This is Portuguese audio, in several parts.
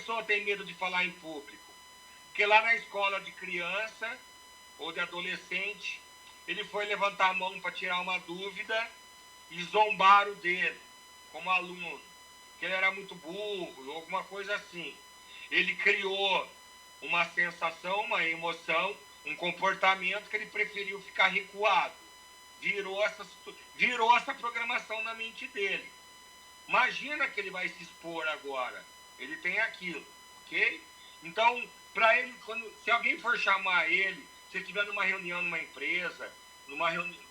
pessoa tem medo de falar em público? Porque lá na escola de criança ou de adolescente, ele foi levantar a mão para tirar uma dúvida e zombaram dele como aluno, que ele era muito burro, alguma coisa assim. Ele criou uma sensação, uma emoção, um comportamento que ele preferiu ficar recuado. Virou essa programação na mente dele. Imagina que ele vai se expor agora. Ele tem aquilo, ok? Então, para ele, se alguém for chamar ele, se ele estiver numa reunião, numa empresa,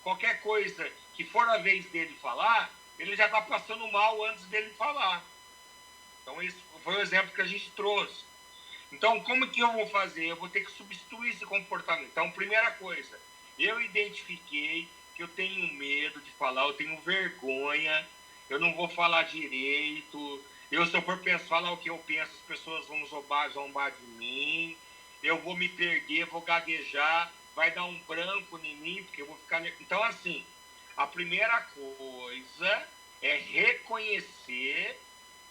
qualquer coisa que for a vez dele falar, ele já está passando mal antes dele falar. Então, esse foi o exemplo que a gente trouxe. Então, como que eu vou fazer? Eu vou ter que substituir esse comportamento. Então, primeira coisa, eu identifiquei que eu tenho medo de falar, eu tenho vergonha, eu não vou falar direito, se eu for falar o que eu penso, as pessoas vão zombar de mim, eu vou me perder, vou gaguejar, vai dar um branco em mim, porque eu vou ficar... Então, assim, a primeira coisa é reconhecer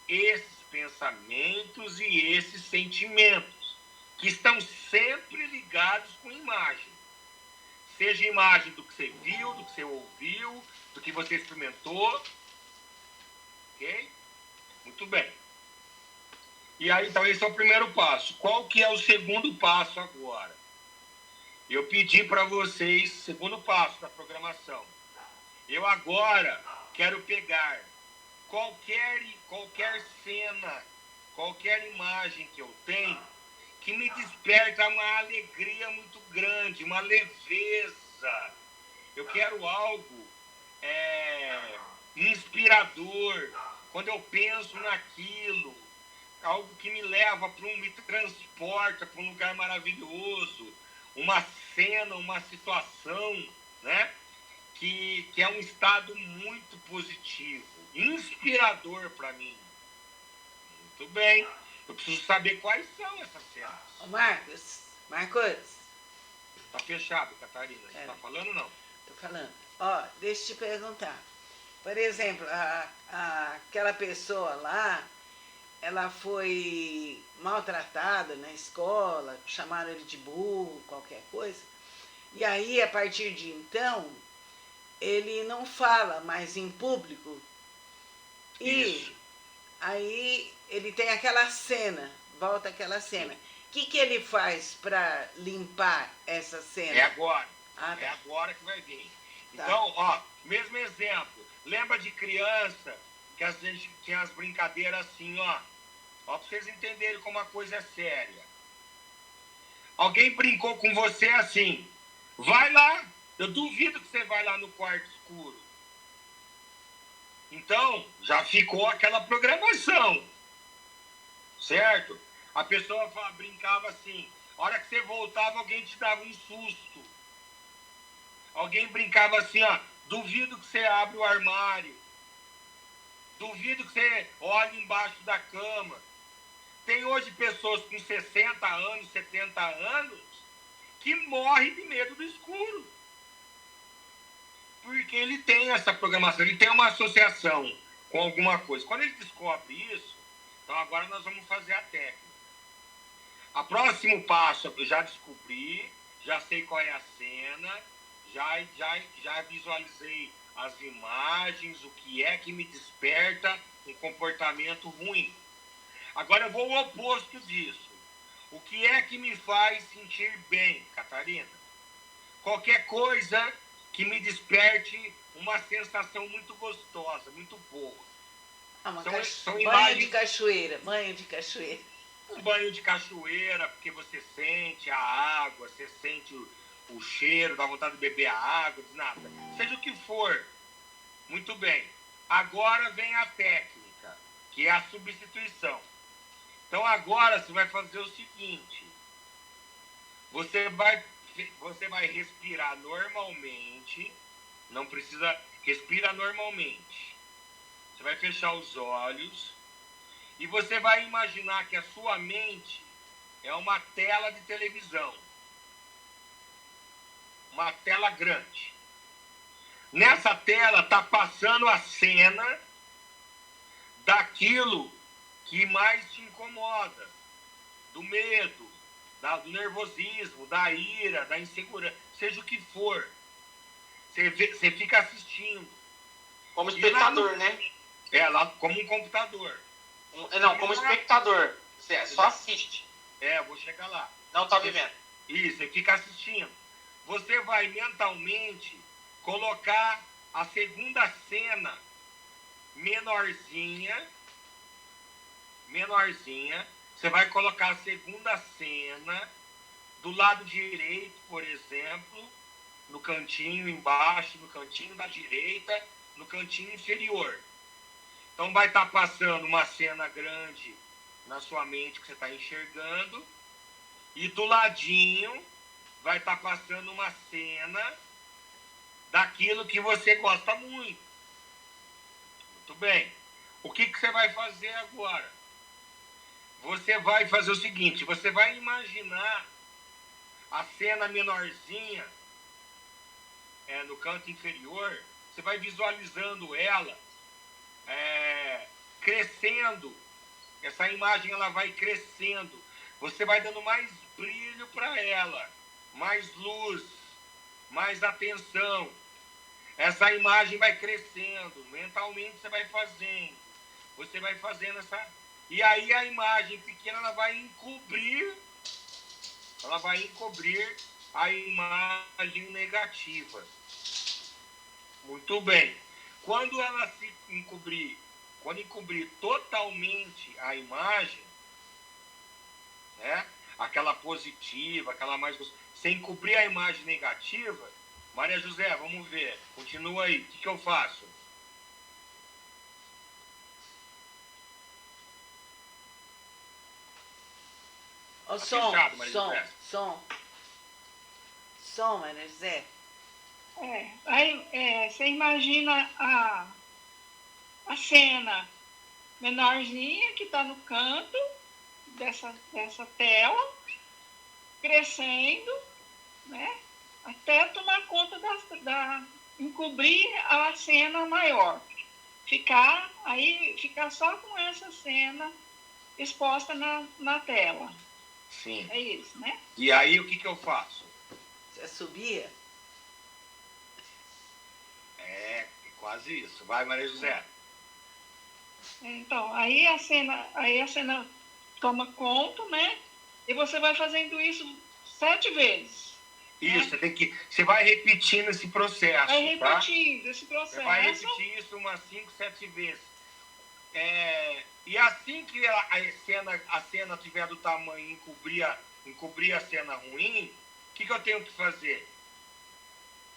esses pensamentos e esses sentimentos, que estão sempre ligados com imagem. Seja imagem do que você viu, do que você ouviu, do que você experimentou. Ok? Muito bem. E aí, então, esse é o primeiro passo. Qual que é o segundo passo agora? Eu pedi para vocês, segundo passo da programação. Eu agora quero pegar qualquer cena, qualquer imagem que eu tenho, que me desperta uma alegria muito grande, uma leveza. Eu quero algo inspirador. Quando eu penso naquilo, algo que me me transporta para um lugar maravilhoso, uma cena, uma situação, né? Que é um estado muito positivo, inspirador para mim. Muito bem. Eu preciso saber quais são essas cenas. Marcos. Tá fechado, Catarina. Você tá falando ou não? Tô falando. Ó, deixa eu te perguntar. Por exemplo, aquela pessoa lá, ela foi maltratada na escola, chamaram ele de burro, qualquer coisa. E aí, a partir de então, ele não fala mais em público. E aí ele tem aquela cena, volta aquela cena. O que ele faz para limpar essa cena? É agora. É agora que vai vir. Tá. Então, ó, mesmo exemplo. Lembra de criança que a gente tinha as brincadeiras assim, ó. Ó, pra vocês entenderem como a coisa é séria. Alguém brincou com você assim. Vai lá. Eu duvido que você vai lá no quarto escuro. Então, já ficou aquela programação. Certo? A pessoa brincava assim. A hora que você voltava, alguém te dava um susto. Alguém brincava assim, ó. Duvido que você abra o armário. Duvido que você olhe embaixo da cama. Tem hoje pessoas com 60 anos, 70 anos, que morrem de medo do escuro. Porque ele tem essa programação, ele tem uma associação com alguma coisa. Quando ele descobre isso, então agora nós vamos fazer a técnica. O próximo passo, eu já descobri, já sei qual é a cena, já visualizei as imagens, o que é que me desperta um comportamento ruim. Agora eu vou ao oposto disso. O que é que me faz sentir bem, Catarina? Qualquer coisa que me desperte uma sensação muito gostosa, muito boa. São banho de cachoeira, banho de cachoeira. Um banho de cachoeira, porque você sente a água, você sente o cheiro, dá vontade de beber a água, nada. Seja o que for. Muito bem. Agora vem a técnica, que é a substituição. Então agora você vai fazer o seguinte. Você vai respirar normalmente. Não precisa... Respira normalmente. Você vai fechar os olhos. E você vai imaginar que a sua mente é uma tela de televisão. Uma tela grande. Nessa tela está passando a cena daquilo que mais te incomoda, do medo, do nervosismo, da ira, da insegurança, seja o que for. Você fica assistindo. Como espectador, né? Lá como um computador. Não, como espectador. Você só assiste. Eu vou chegar lá. Não tá vivendo. Isso, você fica assistindo. Você vai mentalmente colocar a segunda cena menorzinha. Você vai colocar a segunda cena do lado direito, por exemplo, no cantinho embaixo, no cantinho da direita, no cantinho inferior. Então vai estar passando uma cena grande na sua mente que você está enxergando, e do ladinho vai estar passando uma cena daquilo que você gosta muito. Muito bem. O que você vai fazer agora? Você vai fazer o seguinte, você vai imaginar a cena menorzinha no canto inferior, você vai visualizando ela crescendo. Essa imagem ela vai crescendo. Você vai dando mais brilho para ela, mais luz, mais atenção. Essa imagem vai crescendo. Mentalmente você vai fazendo. Você vai fazendo essa... E aí a imagem pequena ela vai encobrir a imagem negativa. Muito bem. Quando ela se encobrir, totalmente a imagem, né? Aquela positiva, aquela mais... Sem cobrir a imagem negativa, Maria José, vamos ver. Continua aí. O que eu faço? Ó, Tá som, fechado, Maria José. Som, Maria José. Aí você imagina a cena menorzinha que está no canto dessa tela, crescendo, né? Até tomar conta encobrir a cena maior. Ficar só com essa cena exposta na tela. Sim. É isso, né? E aí o que eu faço? Você subia? É quase isso. Vai, Maria José. Então, aí a cena toma conta, né? E você vai fazendo isso 7 vezes. Isso, você vai repetindo esse processo. Vai repetindo esse processo. Você vai repetir isso umas 5, 7 vezes. E assim que a cena tiver do tamanho encobrir a cena ruim, o que eu tenho que fazer?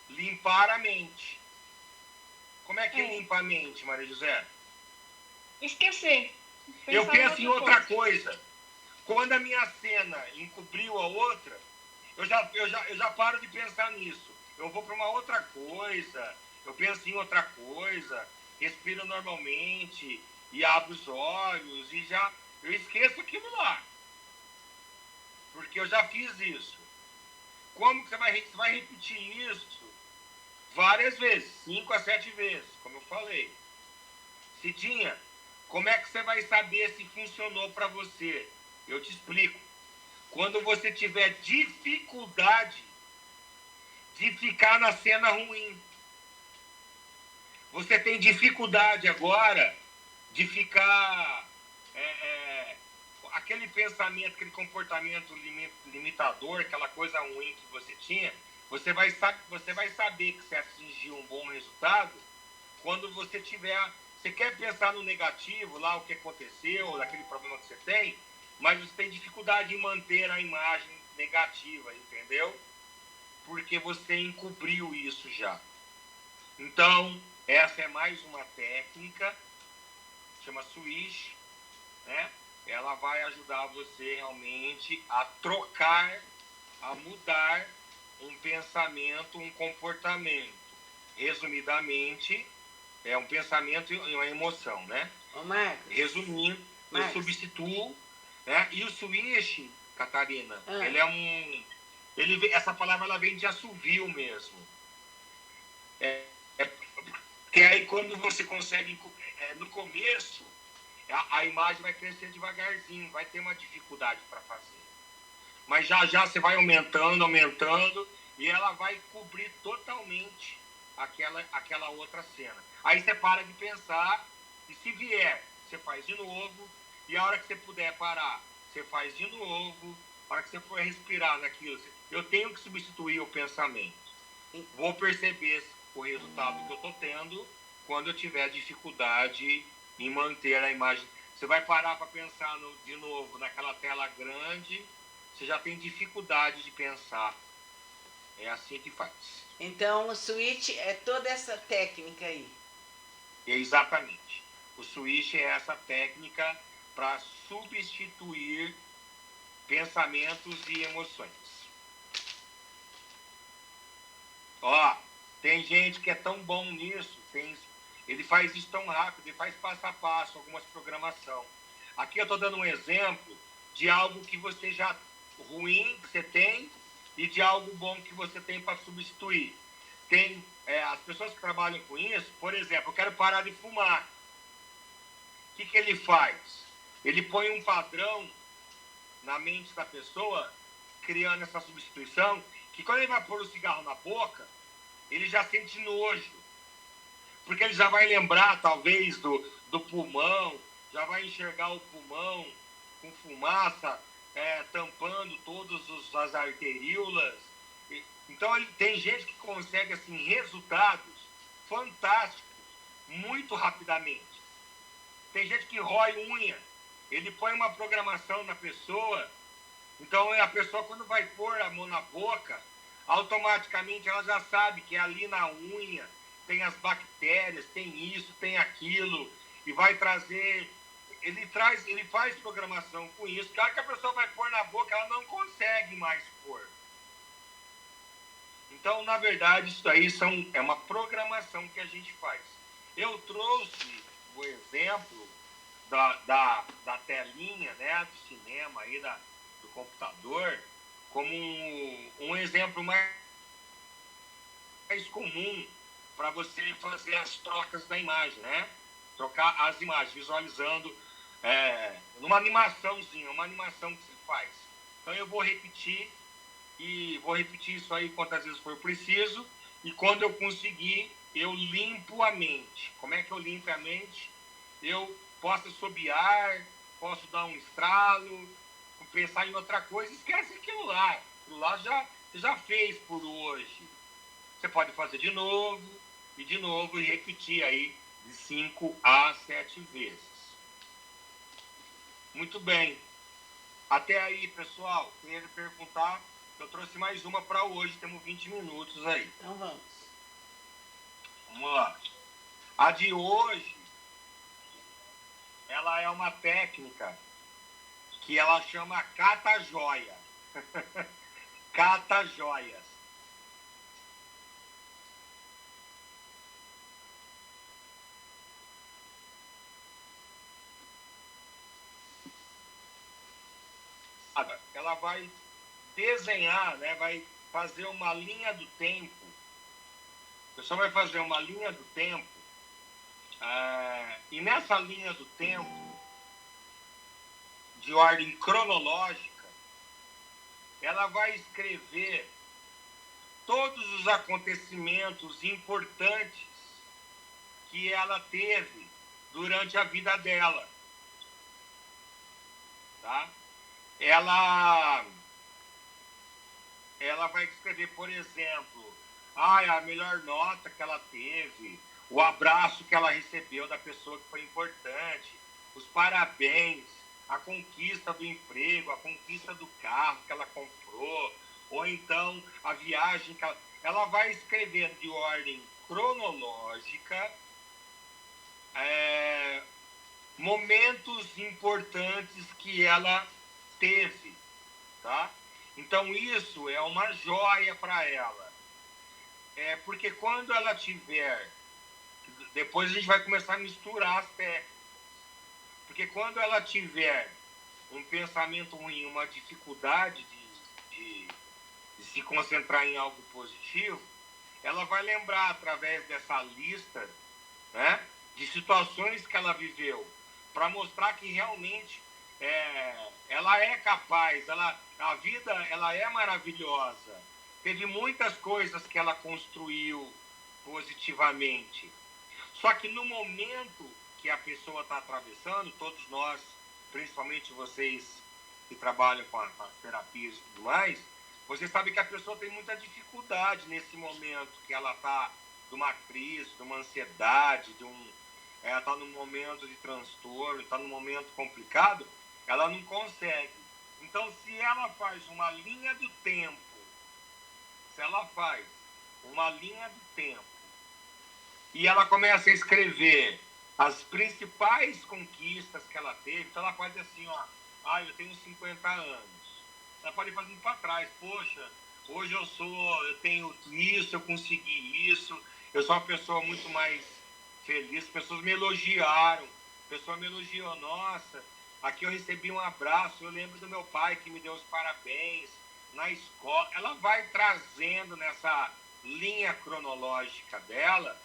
Limpar a mente. Como é que limpa a mente, Maria José? Esquecer. Eu penso em outra coisa. Quando a minha cena encobriu a outra, eu já paro de pensar nisso. Eu vou para uma outra coisa, eu penso em outra coisa, respiro normalmente e abro os olhos e eu esqueço aquilo lá. Porque eu já fiz isso. Como que você vai repetir isso várias vezes, 5 a 7 vezes, como eu falei. Cidinha, como é que você vai saber se funcionou para você? Eu te explico. Quando você tiver dificuldade de ficar na cena ruim. Você tem dificuldade agora de ficar... aquele pensamento, aquele comportamento limitador, aquela coisa ruim que você tinha, você vai saber que você atingiu um bom resultado quando você tiver... Você quer pensar no negativo, lá o que aconteceu, daquele problema que você tem, mas você tem dificuldade em manter a imagem negativa, entendeu? Porque você encobriu isso já. Então, essa é mais uma técnica, chama switch, né? Ela vai ajudar você realmente a trocar, a mudar um pensamento, um comportamento. Resumidamente, é um pensamento e uma emoção, né? Ô, Marcos. Resumindo, eu substituo, né? E o switch, Catarina, ele é essa palavra ela vem de assovio mesmo. Que aí quando você consegue, no começo, A imagem vai crescer devagarzinho, vai ter uma dificuldade para fazer. Mas já já você vai aumentando, aumentando, e ela vai cobrir totalmente aquela outra cena. Aí você para de pensar, e se vier, você faz de novo, e a hora que você puder parar, você faz de novo, a hora que você for respirar naquilo, eu tenho que substituir o pensamento. Vou perceber o resultado que eu estou tendo quando eu tiver dificuldade em manter a imagem. Você vai parar para pensar de novo naquela tela grande, você já tem dificuldade de pensar. É assim que faz. Então, o switch é toda essa técnica aí. Exatamente. O switch é essa técnica para substituir pensamentos e emoções. Ó, tem gente que é tão bom nisso, ele faz isso tão rápido, ele faz passo a passo, algumas programação. Aqui eu estou dando um exemplo de algo que você já ruim que você tem e de algo bom que você tem para substituir. Tem as pessoas que trabalham com isso, por exemplo, eu quero parar de fumar. O que ele faz? Ele põe um padrão na mente da pessoa, criando essa substituição, que quando ele vai pôr o cigarro na boca, ele já sente nojo. Porque ele já vai lembrar, talvez, do pulmão, já vai enxergar o pulmão com fumaça, tampando todas as arteríolas. Então, tem gente que consegue assim, resultados fantásticos muito rapidamente. Tem gente que rói unha, ele põe uma programação na pessoa, então a pessoa, quando vai pôr a mão na boca, automaticamente ela já sabe que ali na unha tem as bactérias, tem isso, tem aquilo, e vai trazer... Ele faz programação com isso, que a hora que a pessoa vai pôr na boca, ela não consegue mais pôr. Então, na verdade, isso aí é uma programação que a gente faz. Eu trouxe o exemplo da telinha, né, do cinema, aí, do computador, como um exemplo mais comum para você fazer as trocas da imagem, né? Trocar as imagens, visualizando numa animaçãozinha, uma animação que se faz. Então eu vou repetir isso aí quantas vezes for preciso, e quando eu conseguir, eu limpo a mente. Como é que eu limpo a mente? Eu posso assobiar, posso dar um estralo, pensar em outra coisa, esquece aquilo lá. Aquilo lá você já fez por hoje. Você pode fazer de novo, e repetir aí de 5 a 7 vezes. Muito bem. Até aí, pessoal, queria perguntar, eu trouxe mais uma para hoje, temos 20 minutos aí. Então vamos. Vamos lá. A de hoje, ela é uma técnica que ela chama cata-joia. Cata-joias. Ela vai desenhar, né, vai fazer uma linha do tempo. A pessoa vai fazer uma linha do tempo, e nessa linha do tempo, de ordem cronológica, ela vai escrever todos os acontecimentos importantes que ela teve durante a vida dela. Tá? Ela vai escrever, por exemplo, a melhor nota que ela teve, o abraço que ela recebeu da pessoa que foi importante, os parabéns, a conquista do emprego, a conquista do carro que ela comprou, ou então a viagem que ela vai escrever de ordem cronológica, momentos importantes que ela teve, tá? Então isso é uma joia para ela. Porque quando ela tiver... Depois a gente vai começar a misturar as técnicas. Porque quando ela tiver um pensamento ruim, uma dificuldade de se concentrar em algo positivo, ela vai lembrar através dessa lista, né, de situações que ela viveu para mostrar que realmente ela é capaz, a vida ela é maravilhosa. Teve muitas coisas que ela construiu positivamente. Só que no momento que a pessoa está atravessando, todos nós, principalmente vocês que trabalham com as terapias e tudo mais, você sabe que a pessoa tem muita dificuldade nesse momento que ela está de uma crise, de uma ansiedade, ela está num momento de transtorno, está num momento complicado, ela não consegue. Então, se ela faz uma linha do tempo, e ela começa a escrever as principais conquistas que ela teve, então ela pode assim, eu tenho 50 anos. Ela pode ir fazendo para trás, poxa, hoje eu tenho isso, eu consegui isso, eu sou uma pessoa muito mais feliz, pessoas me elogiaram, nossa, aqui eu recebi um abraço, eu lembro do meu pai que me deu os parabéns, na escola. Ela vai trazendo nessa linha cronológica dela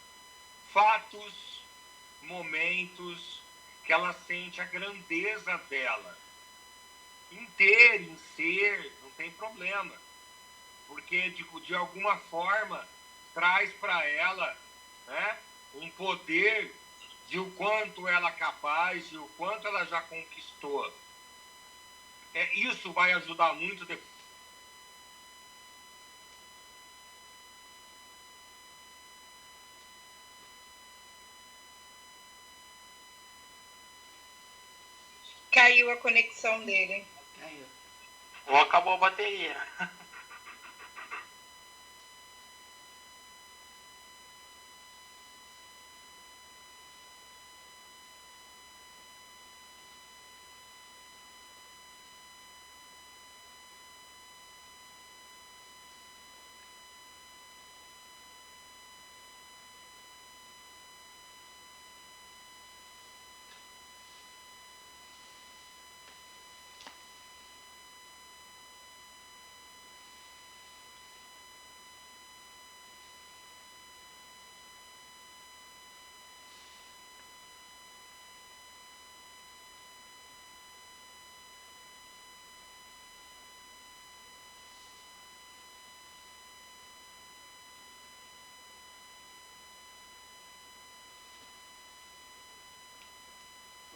fatos, momentos que ela sente a grandeza dela. Em ter, em ser, não tem problema. Porque, de alguma forma, traz para ela, né, um poder de o quanto ela é capaz, de o quanto ela já conquistou. Isso vai ajudar muito depois. Caiu a conexão dele. Caiu. Ou acabou a bateria.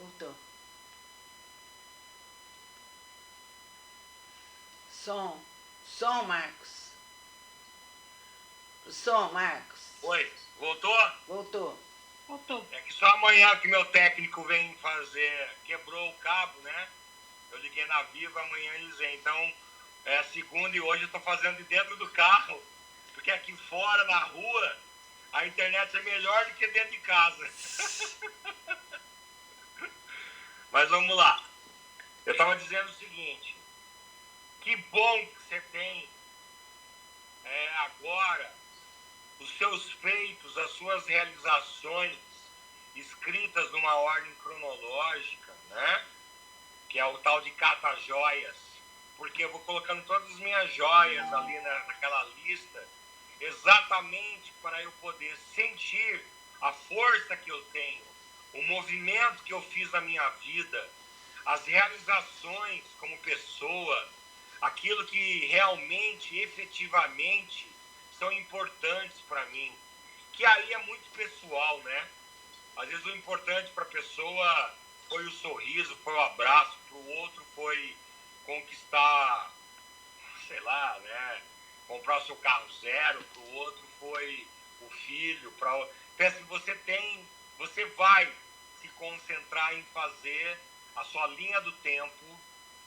Voltou. Som, Marcos. Som, Marcos. Oi, voltou? Voltou. É que só amanhã que meu técnico vem fazer, quebrou o cabo, né? Eu liguei na Viva, amanhã eles vêm. Então, segunda e hoje eu tô fazendo de dentro do carro, porque aqui fora, na rua, a internet é melhor do que dentro de casa. Mas vamos lá. Eu estava dizendo o seguinte, que bom que você tem agora os seus feitos, as suas realizações escritas numa ordem cronológica, né? Que é o tal de cata-joias, porque eu vou colocando todas as minhas joias ali naquela lista, exatamente para eu poder sentir a força que eu tenho, o movimento que eu fiz na minha vida, as realizações como pessoa, aquilo que realmente, efetivamente, são importantes para mim, que aí é muito pessoal, né? Às vezes o importante para a pessoa foi o sorriso, foi o abraço, para o outro foi conquistar, sei lá, né? Comprar o seu carro zero, para o outro foi o filho. Pensa que você vai se concentrar em fazer a sua linha do tempo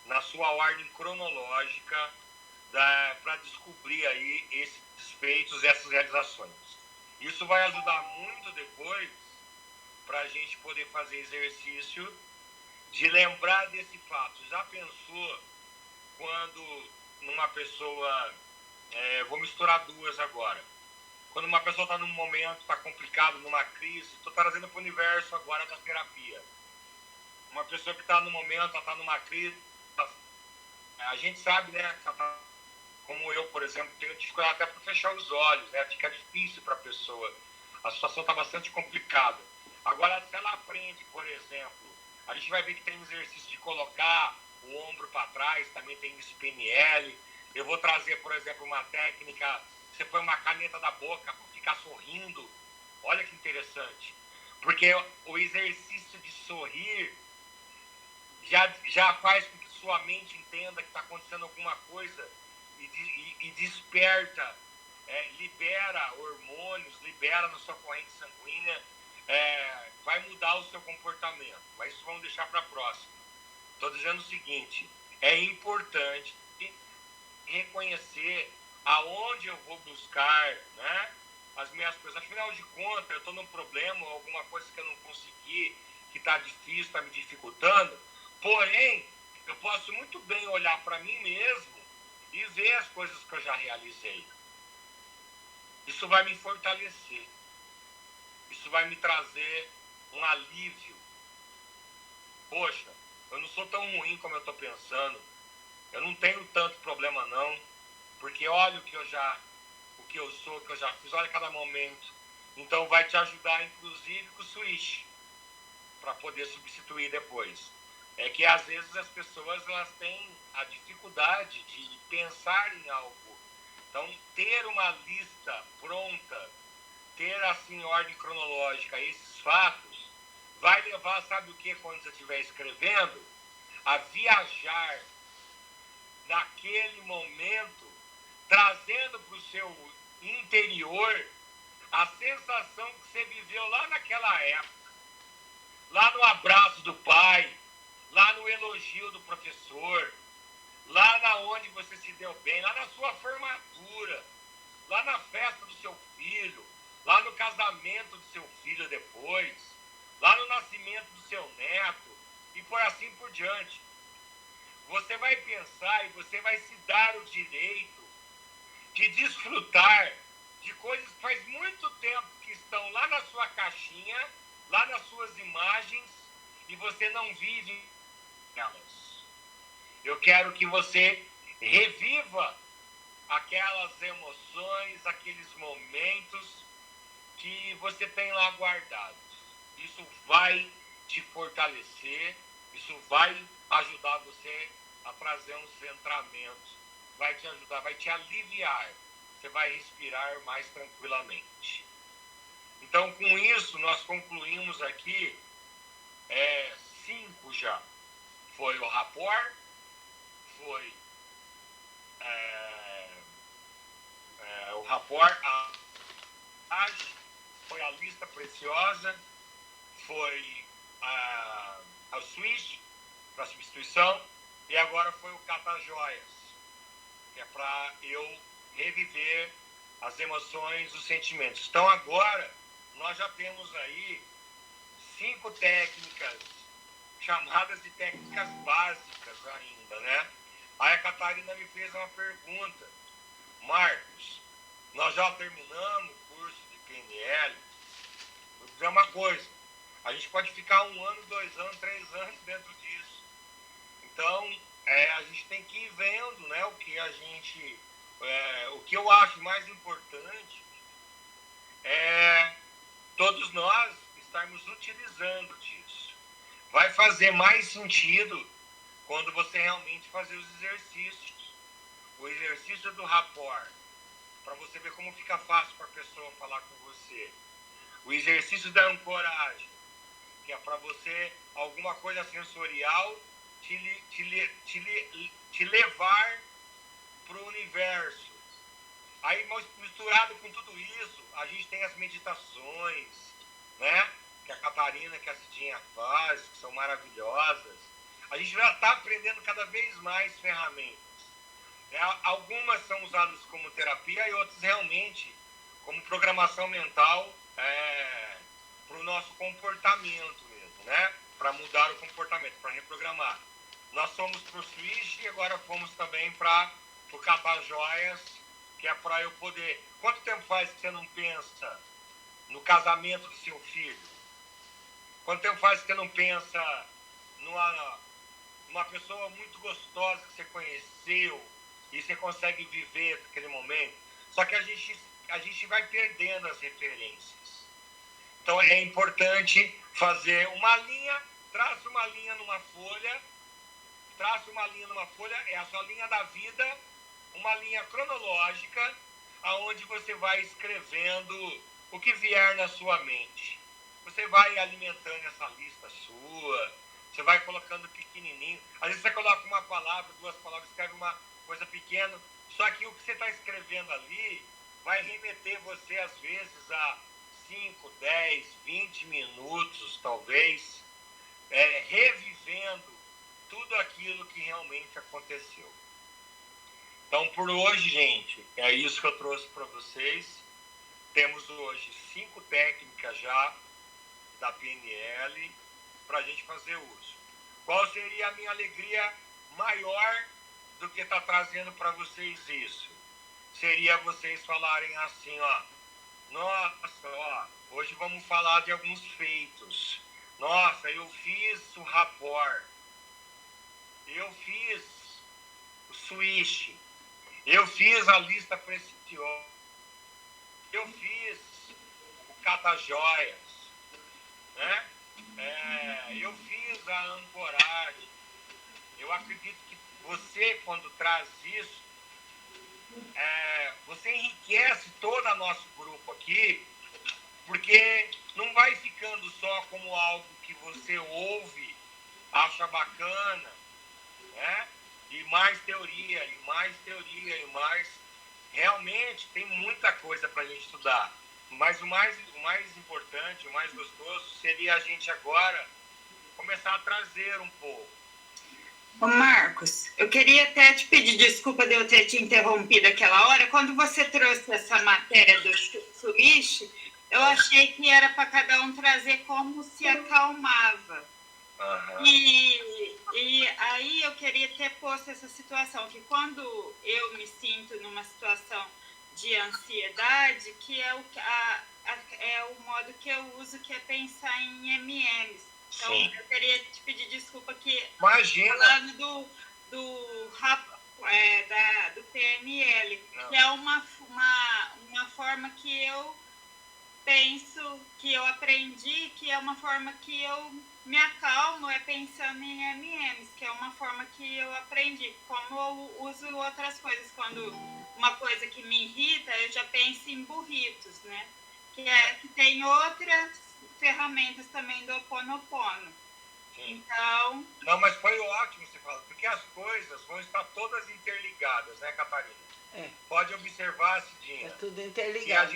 na sua ordem cronológica para descobrir aí esses feitos, essas realizações. Isso vai ajudar muito depois para a gente poder fazer exercício de lembrar desse fato. Já pensou quando uma pessoa... vou misturar duas agora. Quando uma pessoa está num momento, está complicado, numa crise, estou trazendo para o universo agora da terapia. Uma pessoa que está no momento, está numa crise, a gente sabe, né, como eu, por exemplo, tenho dificuldade até para fechar os olhos, né, fica difícil para a pessoa. A situação está bastante complicada. Agora, se ela aprende, por exemplo, A gente vai ver que tem exercício de colocar o ombro para trás, também tem isso PNL. Eu vou trazer, por exemplo, uma técnica, você põe uma caneta na boca para ficar sorrindo. Olha que interessante. Porque o exercício de sorrir já faz com que sua mente entenda que está acontecendo alguma coisa e desperta, libera hormônios, libera na sua corrente sanguínea, vai mudar o seu comportamento. Mas isso vamos deixar para a próxima. Estou dizendo o seguinte, é importante reconhecer aonde eu vou buscar, né, as minhas coisas. Afinal de contas, eu estou num problema, alguma coisa que eu não consegui, que está difícil, está me dificultando. Porém, eu posso muito bem olhar para mim mesmo e ver as coisas que eu já realizei. Isso vai me fortalecer. Isso vai me trazer um alívio. Poxa, eu não sou tão ruim como eu estou pensando. Eu não tenho tanto problema não, porque olha o que eu sou, o que eu já fiz, olha cada momento. Então vai te ajudar, inclusive, com o switch, para poder substituir depois. É que às vezes as pessoas elas têm a dificuldade de pensar em algo. Então, ter uma lista pronta, ter assim em ordem cronológica esses fatos, vai levar, sabe o que, quando você estiver escrevendo? A viajar naquele momento, trazendo para o seu interior a sensação que você viveu lá naquela época, lá no abraço do pai, lá no elogio do professor, lá na onde você se deu bem, lá na sua formatura, lá na festa do seu filho, lá no casamento do seu filho depois, lá no nascimento do seu neto, e por assim por diante. Você vai pensar e você vai se dar o direito de desfrutar de coisas que faz muito tempo que estão lá na sua caixinha, lá nas suas imagens, e você não vive elas. Eu quero que você reviva aquelas emoções, aqueles momentos que você tem lá guardados. Isso vai te fortalecer, isso vai ajudar você a trazer um centramento, vai te ajudar, vai te aliviar, você vai respirar mais tranquilamente. Então, com isso, nós concluímos aqui 5 já. Foi o rapport, foi o rapport, foi a lista preciosa, foi a switch para substituição, e agora foi o cata-joias, que é para eu reviver as emoções, os sentimentos. Então agora nós já temos aí 5 técnicas, chamadas de técnicas básicas ainda, né? Aí a Catarina me fez uma pergunta: Marcos, nós já terminamos o curso de PNL? Vou dizer uma coisa, a gente pode ficar 1 ano, 2 anos, 3 anos dentro disso. Então, a gente tem que ir vendo, né, o que eu acho mais importante é todos nós estarmos utilizando disso. Vai fazer mais sentido quando você realmente fazer os exercícios. O exercício do rapport, para você ver como fica fácil para a pessoa falar com você. O exercício da ancoragem, que é para você, alguma coisa sensorial, te levar para o universo. Aí, misturado com tudo isso, a gente tem as meditações, né? Que a Catarina, que a Cidinha faz, que são maravilhosas. A gente já está aprendendo cada vez mais ferramentas. Algumas são usadas como terapia e outras realmente como programação mental para o nosso comportamento mesmo, né? Para mudar o comportamento, para reprogramar. Nós fomos para o switch e agora fomos também para o cata-joias, que é para eu poder... Quanto tempo faz que você não pensa no casamento do seu filho? Quanto tempo faz que você não pensa numa pessoa muito gostosa que você conheceu e você consegue viver aquele momento? Só que a gente vai perdendo as referências. Então é importante fazer uma linha traça uma linha numa folha, é a sua linha da vida, uma linha cronológica, aonde você vai escrevendo o que vier na sua mente. Você vai alimentando essa lista sua, você vai colocando pequenininho. Às vezes você coloca uma palavra, 2 palavras, escreve uma coisa pequena, só que o que você está escrevendo ali vai remeter você, às vezes, a 5, 10, 20 minutos, talvez, revivendo tudo aquilo que realmente aconteceu. Então, por hoje, gente, é isso que eu trouxe para vocês. Temos hoje 5 técnicas já da PNL para a gente fazer uso. Qual seria a minha alegria maior do que está trazendo para vocês isso? Seria vocês falarem assim, ó, nossa, ó, hoje vamos falar de alguns feitos. Nossa, eu fiz o rapport, eu fiz o switch, eu fiz a lista preciosa, eu fiz o cata-joias, né? Eu fiz a ancoragem. Eu acredito que você, quando traz isso, você enriquece todo o nosso grupo aqui, porque não vai ficando só como algo que você ouve, acha bacana, né? E mais teoria, e mais teoria, e mais... Realmente tem muita coisa para a gente estudar, mas o mais importante, o mais gostoso seria a gente agora começar a trazer um pouco. Ô Marcos, eu queria até te pedir desculpa de eu ter te interrompido aquela hora. Quando você trouxe essa matéria do switch, eu achei que era para cada um trazer como se acalmava. Uhum. E aí eu queria ter posto essa situação, que quando eu me sinto numa situação de ansiedade, que é o modo que eu uso, que é pensar em MMs. Então, sim, eu queria te pedir desculpa que... Imagina! Falando do PNL, não, que é uma forma que eu penso, que eu aprendi, que é uma forma que eu me acalmo, é pensando em MMs, que é uma forma que eu aprendi. Como eu uso outras coisas, quando uma coisa que me irrita, eu já penso em burritos, né? Que tem outras ferramentas também do Ho'oponopono. Sim. Então... Não, mas foi ótimo você falar, porque as coisas vão estar todas interligadas, né, Catarina? Pode observar, Cidinha. É tudo interligado.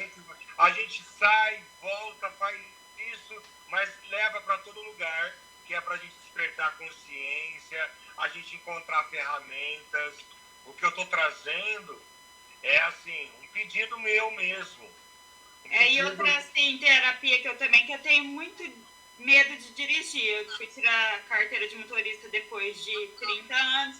A gente sai, volta, faz isso, mas leva para todo lugar, que é para a gente despertar a consciência, a gente encontrar ferramentas. O que eu estou trazendo é, assim, um pedido meu mesmo. E outra, assim, terapia que eu tenho muito medo de dirigir. Eu fui tirar a carteira de motorista depois de 30 anos.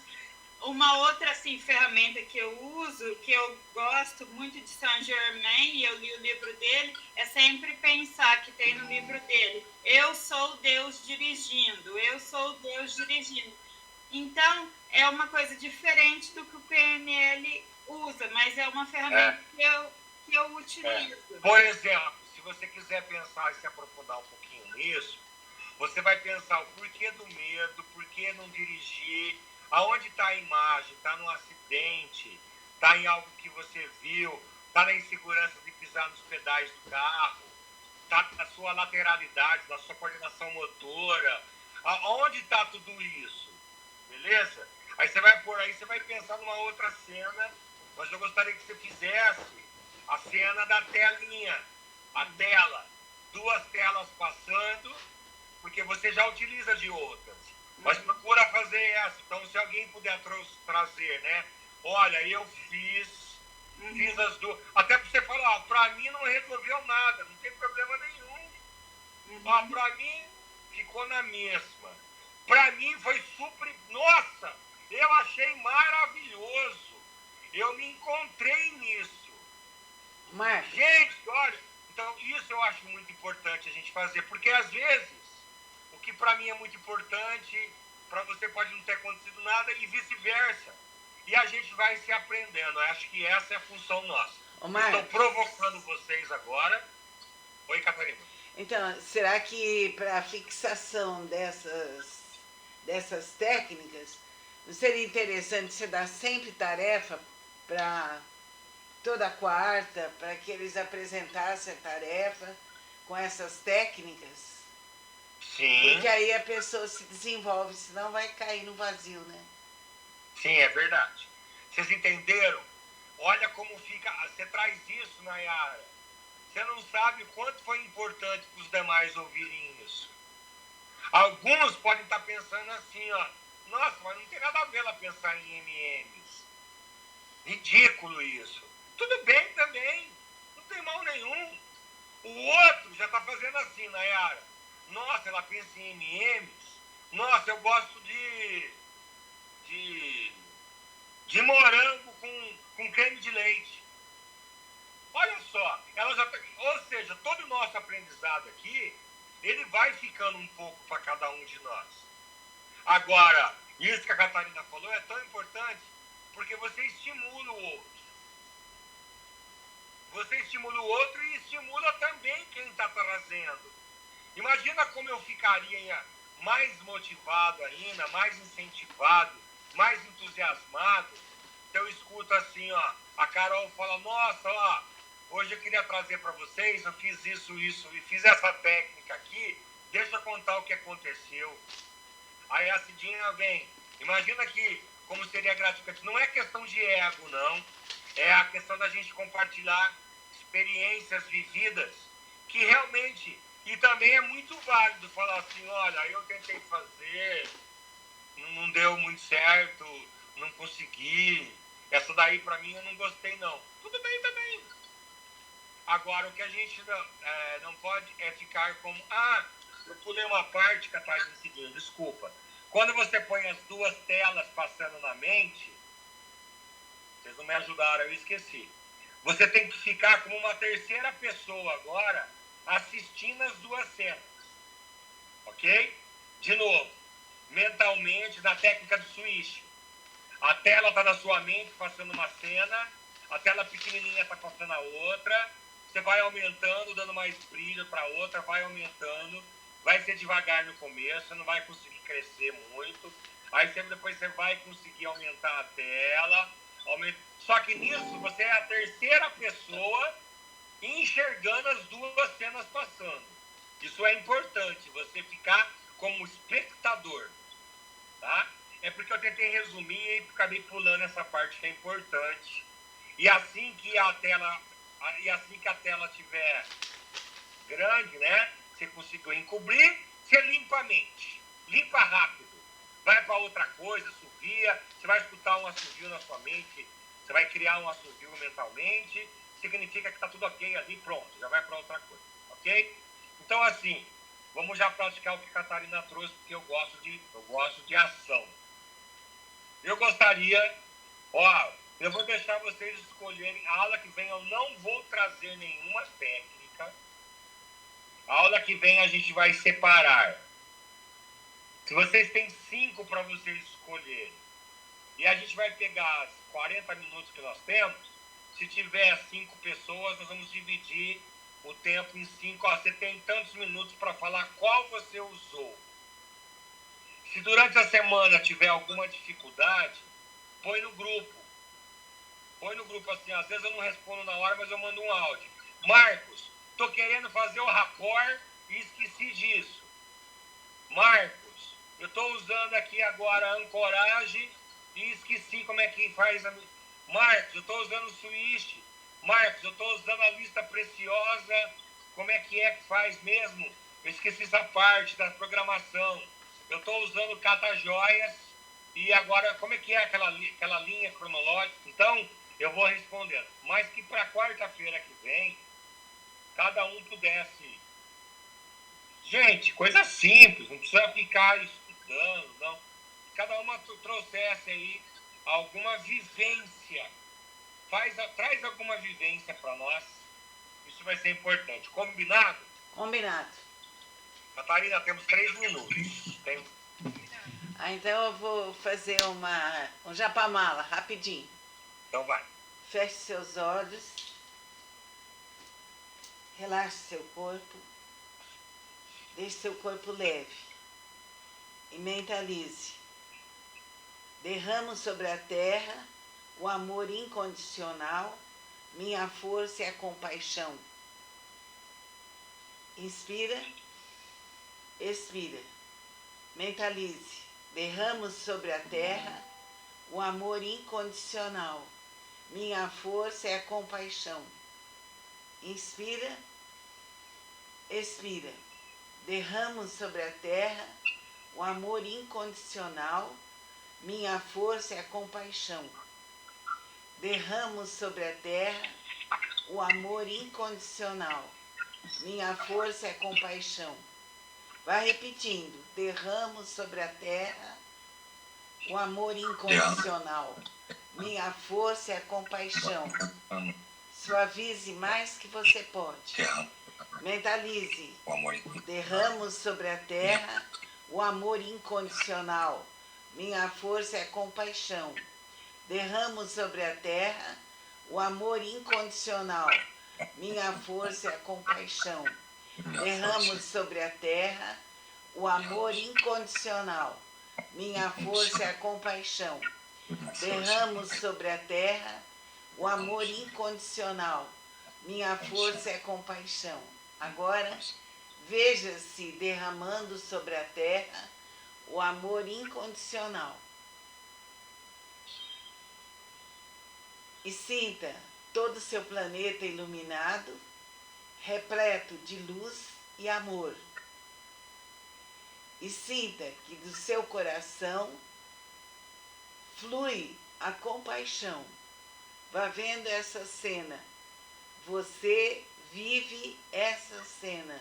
Uma outra, assim, ferramenta que eu uso, que eu gosto muito de Saint Germain, e eu li o livro dele, é sempre pensar, que tem no livro dele, eu sou Deus dirigindo, eu sou Deus dirigindo. Então, é uma coisa diferente do que o PNL usa, mas é uma ferramenta que eu utilizo. Por exemplo, se você quiser pensar e se aprofundar um pouquinho nisso, você vai pensar o porquê do medo, porquê não dirigir, aonde está a imagem, está no acidente, está em algo que você viu, está na insegurança de pisar nos pedais do carro, está na sua lateralidade, na sua coordenação motora, aonde está tudo isso, beleza? Aí você vai você vai pensar numa outra cena, mas eu gostaria que você fizesse a cena da telinha, a tela, 2 telas passando, porque você já utiliza de outras. Mas procura fazer essa. Então, se alguém puder trazer, né? Olha, eu fiz as 2. Até para você falar, para mim não resolveu nada, não tem problema nenhum. Para mim, ficou na mesma. Para mim foi super... Nossa, eu achei maravilhoso. Eu me encontrei nisso. Marcos. Gente, olha, então isso eu acho muito importante a gente fazer, porque às vezes o que para mim é muito importante, para você pode não ter acontecido nada e vice-versa. E a gente vai se aprendendo. Eu acho que essa é a função nossa. Estou provocando vocês agora. Oi, Catarina. Então, será que para a fixação dessas técnicas, não seria interessante você dar sempre tarefa para toda quarta, para que eles apresentassem a tarefa com essas técnicas? Sim, Porque aí a pessoa se desenvolve, senão vai cair no vazio, né? sim, é verdade. Vocês entenderam? Olha como fica. Você traz isso, Nayara. Você não sabe o quanto foi importante para os demais ouvirem isso. Alguns podem estar pensando assim, ó. Nossa, mas não tem nada a ver ela pensar em MMs. Ridículo isso. Tudo bem também. Não tem mal nenhum. O outro já está fazendo assim, Nayara. Nossa, ela pensa em MMs. Nossa, eu gosto de morango com creme de leite. Olha só, ela já, ou seja, todo o nosso aprendizado aqui, ele vai ficando um pouco para cada um de nós. Agora, isso que a Catarina falou é tão importante, porque você estimula o outro. Você estimula o outro e estimula também quem está trazendo. Imagina como eu ficaria mais motivado ainda, mais incentivado, mais entusiasmado. Então eu escuto assim, ó, a Carol fala, nossa, ó, hoje eu queria trazer para vocês, eu fiz isso, e fiz essa técnica aqui, deixa eu contar o que aconteceu. Aí a Cidinha vem, imagina que como seria gratificante, não é questão de ego, não, é a questão da gente compartilhar experiências vividas, que realmente, e também é muito válido falar assim, olha, eu tentei fazer, não deu muito certo, não consegui, essa daí para mim eu não gostei não. Tudo bem também. Agora, o que a gente não pode é ficar como, eu pulei uma parte, Catarina, seguindo, desculpa. Quando você põe as duas telas passando na mente, vocês não me ajudaram, eu esqueci. Você tem que ficar como uma terceira pessoa agora, assistindo as duas cenas. Ok? De novo, mentalmente, na técnica do switch. A tela está na sua mente, passando uma cena, a tela pequenininha está passando a outra, você vai aumentando, dando mais brilho para outra, vai aumentando, vai ser devagar no começo, você não vai conseguir crescer muito, aí depois você vai conseguir aumentar a tela, só que nisso você é a terceira pessoa enxergando as duas cenas passando. Isso é importante, você ficar como espectador, tá? É porque eu tentei resumir e acabei pulando essa parte que é importante. E assim que a tela estiver grande, né? Você conseguiu encobrir, você limpa a mente. Limpa rápido. Vai para outra coisa, assovia. Você vai escutar um assovio na sua mente. Você vai criar um assovio mentalmente. Significa que está tudo ok ali, pronto. Já vai para outra coisa. Ok? Então, assim, vamos já praticar o que a Catarina trouxe, porque eu gosto de ação. Eu gostaria, eu vou deixar vocês escolherem. A aula que vem eu não vou trazer nenhuma técnica. A aula que vem a gente vai separar. Se vocês têm 5 para vocês escolherem, e a gente vai pegar as 40 minutos que nós temos, se tiver 5 pessoas, nós vamos dividir o tempo em 5. Você tem tantos minutos para falar qual você usou. Se durante a semana tiver alguma dificuldade, põe no grupo. Põe no grupo assim, às vezes eu não respondo na hora, mas eu mando um áudio. Marcos, tô querendo fazer o rapport e esqueci disso. Marcos, eu tô usando aqui agora a ancoragem e esqueci como é que faz a... Marcos, eu tô usando o switch. Marcos, eu tô usando a lista preciosa. Como é que faz mesmo? Eu esqueci essa parte da programação. Eu tô usando o cata-joias. E agora, como é que é aquela linha cronológica? Então, eu vou respondendo. Mas que para quarta-feira que vem, cada um pudesse... Gente, coisa simples, não precisa ficar estudando, não. Cada uma trouxesse aí alguma vivência. Traz alguma vivência para nós. Isso vai ser importante. Combinado? Combinado. Catarina, temos 3 minutos. Então eu vou fazer um japamala, rapidinho. Então vai. Feche seus olhos. Relaxe seu corpo. deixe seu corpo leve e mentalize. Derramo sobre a terra o amor incondicional, minha força e a compaixão. Inspira, expira. Mentalize. Derramo sobre a terra o amor incondicional, minha força é a compaixão. Inspira, expira. Derramo sobre a terra o amor incondicional, minha força é a compaixão. Derramo sobre a terra o amor incondicional, minha força é a compaixão. Vai repetindo. Derramo sobre a terra o amor incondicional, minha força é a compaixão. Suavize mais que você pode. Mentalize. Derramo sobre a terra o amor incondicional, minha força é a compaixão. Derramo sobre a terra o amor incondicional, minha força é a compaixão. Derramo sobre a terra o amor incondicional, minha força é a compaixão. Derramo sobre a terra o amor incondicional, minha força é a compaixão. Agora, veja-se derramando sobre a terra o amor incondicional. E sinta todo o seu planeta iluminado, repleto de luz e amor. E sinta que do seu coração flui a compaixão. Vá vendo essa cena. Você vive essa cena.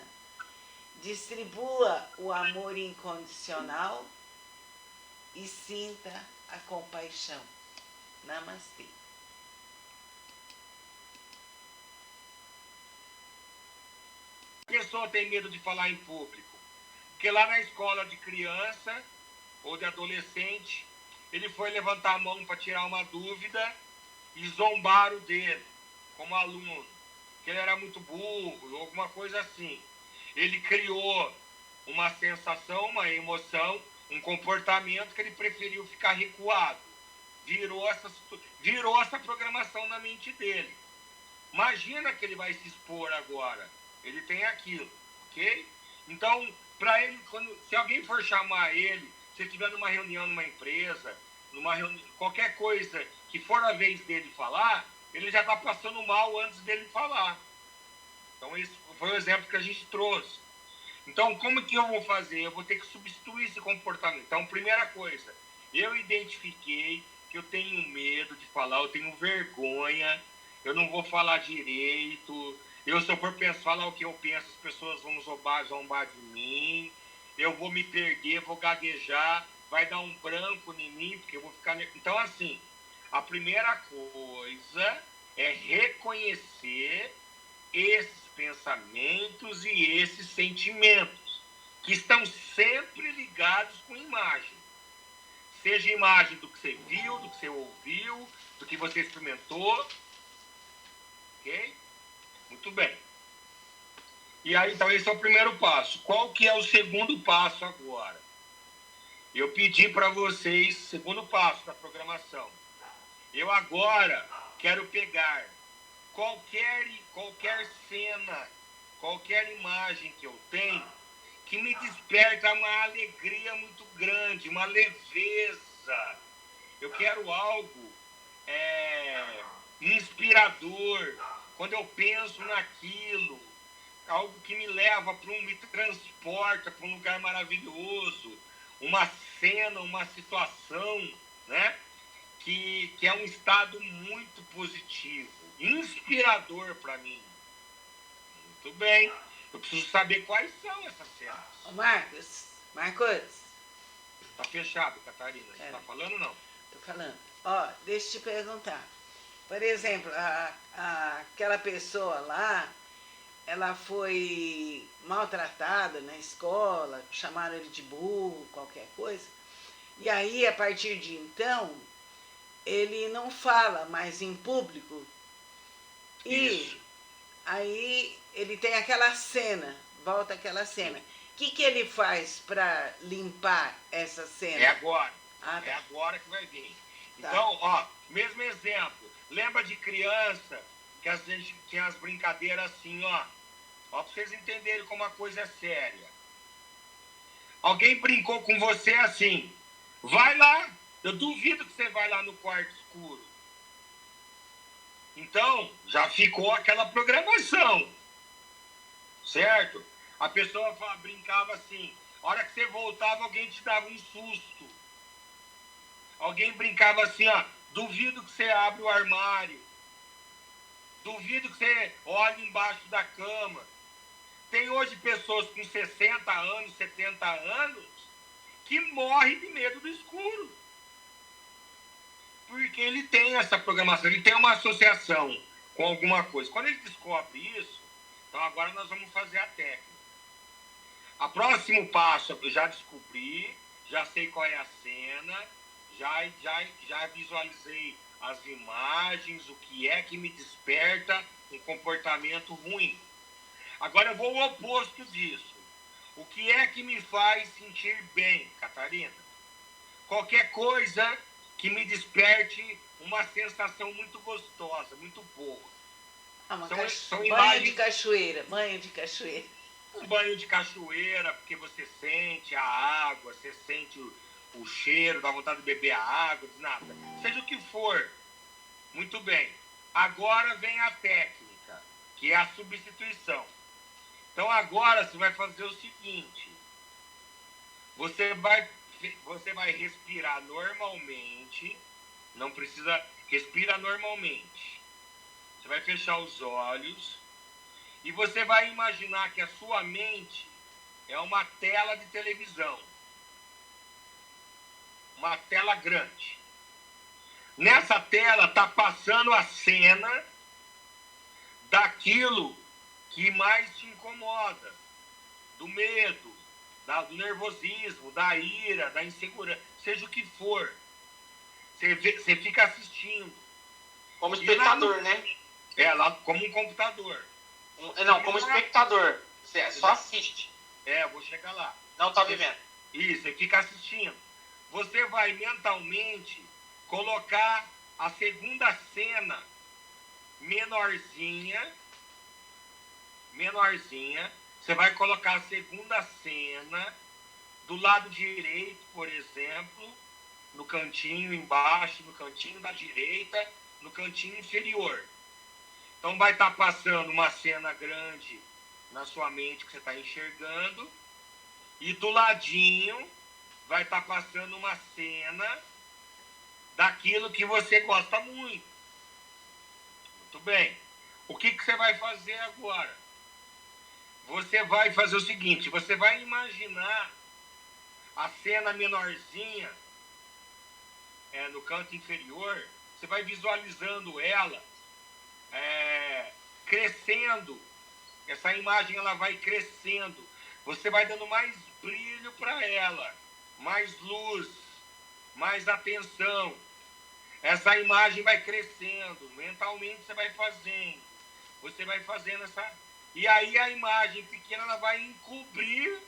Distribua o amor incondicional e sinta a compaixão. Namastê. A pessoa tem medo de falar em público, porque lá na escola de criança ou de adolescente, ele foi levantar a mão para tirar uma dúvida e zombaram dele como aluno, que ele era muito burro, ou alguma coisa assim. Ele criou uma sensação, uma emoção, um comportamento que ele preferiu ficar recuado. Virou essa programação na mente dele. Imagina que ele vai se expor agora. Ele tem aquilo, ok? Então, para ele, se alguém for chamar ele, se ele estiver numa reunião numa empresa, qualquer coisa que for a vez dele falar, ele já está passando mal antes dele falar. Então, esse foi o exemplo que a gente trouxe. Então, como que eu vou fazer? Eu vou ter que substituir esse comportamento. Então, primeira coisa, eu identifiquei que eu tenho medo de falar, eu tenho vergonha, eu não vou falar direito. Se eu for falar o que eu penso, as pessoas vão zombar de mim, eu vou me perder, vou gaguejar, vai dar um branco em mim, porque eu vou ficar... Então, assim, a primeira coisa é reconhecer esses pensamentos e esses sentimentos, que estão sempre ligados com imagem. Seja imagem do que você viu, do que você ouviu, do que você experimentou, ok? Muito bem. E aí, então, esse é o primeiro passo. Qual que é o segundo passo agora? Eu pedi para vocês, segundo passo da programação. Eu agora quero pegar qualquer cena, qualquer imagem que eu tenho, que me desperta uma alegria muito grande, uma leveza. Eu quero algo inspirador. Quando eu penso naquilo, algo que me leva me transporta para um lugar maravilhoso, uma cena, uma situação, né? Que é um estado muito positivo, inspirador para mim. Muito bem. Eu preciso saber quais são essas cenas. Marcos. Tá fechado, Catarina. Você tá falando ou não? Tô falando. Deixa eu te perguntar. Por exemplo, aquela pessoa lá, ela foi maltratada na escola, chamaram ele de burro, qualquer coisa. E aí, a partir de então, ele não fala mais em público. E Isso. aí ele tem aquela cena, volta aquela cena. que ele faz para limpar essa cena? É agora. Ah, É tá. agora que vai vir. Tá. Então, ó, mesmo exemplo. Lembra de criança que a gente tinha as brincadeiras assim, ó. Ó, pra vocês entenderem como a coisa é séria. Alguém brincou com você assim. Vai lá. Eu duvido que você vai lá no quarto escuro. Então, já ficou aquela programação. Certo? A pessoa brincava assim. A hora que você voltava, alguém te dava um susto. Alguém brincava assim, ó. Duvido que você abra o armário. Duvido que você olhe embaixo da cama. Tem hoje pessoas com 60 anos, 70 anos, que morrem de medo do escuro. Porque ele tem essa programação, ele tem uma associação com alguma coisa. Quando ele descobre isso, então agora nós vamos fazer a técnica. O próximo passo, eu já descobri, já sei qual é a cena, já visualizei as imagens, o que é que me desperta um comportamento ruim. Agora eu vou ao oposto disso. O que é que me faz sentir bem, Catarina? Qualquer coisa que me desperte uma sensação muito gostosa, muito boa. Banho imagens... de cachoeira, banho de cachoeira. Um banho de cachoeira, porque você sente a água, você sente o cheiro, dá vontade de beber a água, nada. Seja o que for. Muito bem. Agora vem a técnica, que é a substituição. Então agora você vai fazer o seguinte. Você vai respirar normalmente. Não precisa... Respira normalmente. Você vai fechar os olhos. E você vai imaginar que a sua mente é uma tela de televisão. Uma tela grande. Nessa tela está passando a cena daquilo que mais te incomoda. Do medo, do nervosismo, da ira, da insegurança. Seja o que for. Você fica assistindo. Como espectador, né? É, lá como um computador. Não, como espectador. Você só assiste. É, eu vou chegar lá. Não tá vivendo. Isso, você fica assistindo. Você vai mentalmente colocar a segunda cena menorzinha. Você vai colocar a segunda cena do lado direito, por exemplo, no cantinho embaixo, no cantinho da direita, no cantinho inferior. Então vai estar passando uma cena grande na sua mente que você está enxergando. E do ladinho vai estar passando uma cena daquilo que você gosta muito. Muito bem. O que você vai fazer agora? Você vai fazer o seguinte, você vai imaginar a cena menorzinha no canto inferior, você vai visualizando ela crescendo. Essa imagem ela vai crescendo. Você vai dando mais brilho para ela, mais luz, mais atenção. Essa imagem vai crescendo. Mentalmente você vai fazendo. Você vai fazendo essa... E aí a imagem pequena ela vai encobrir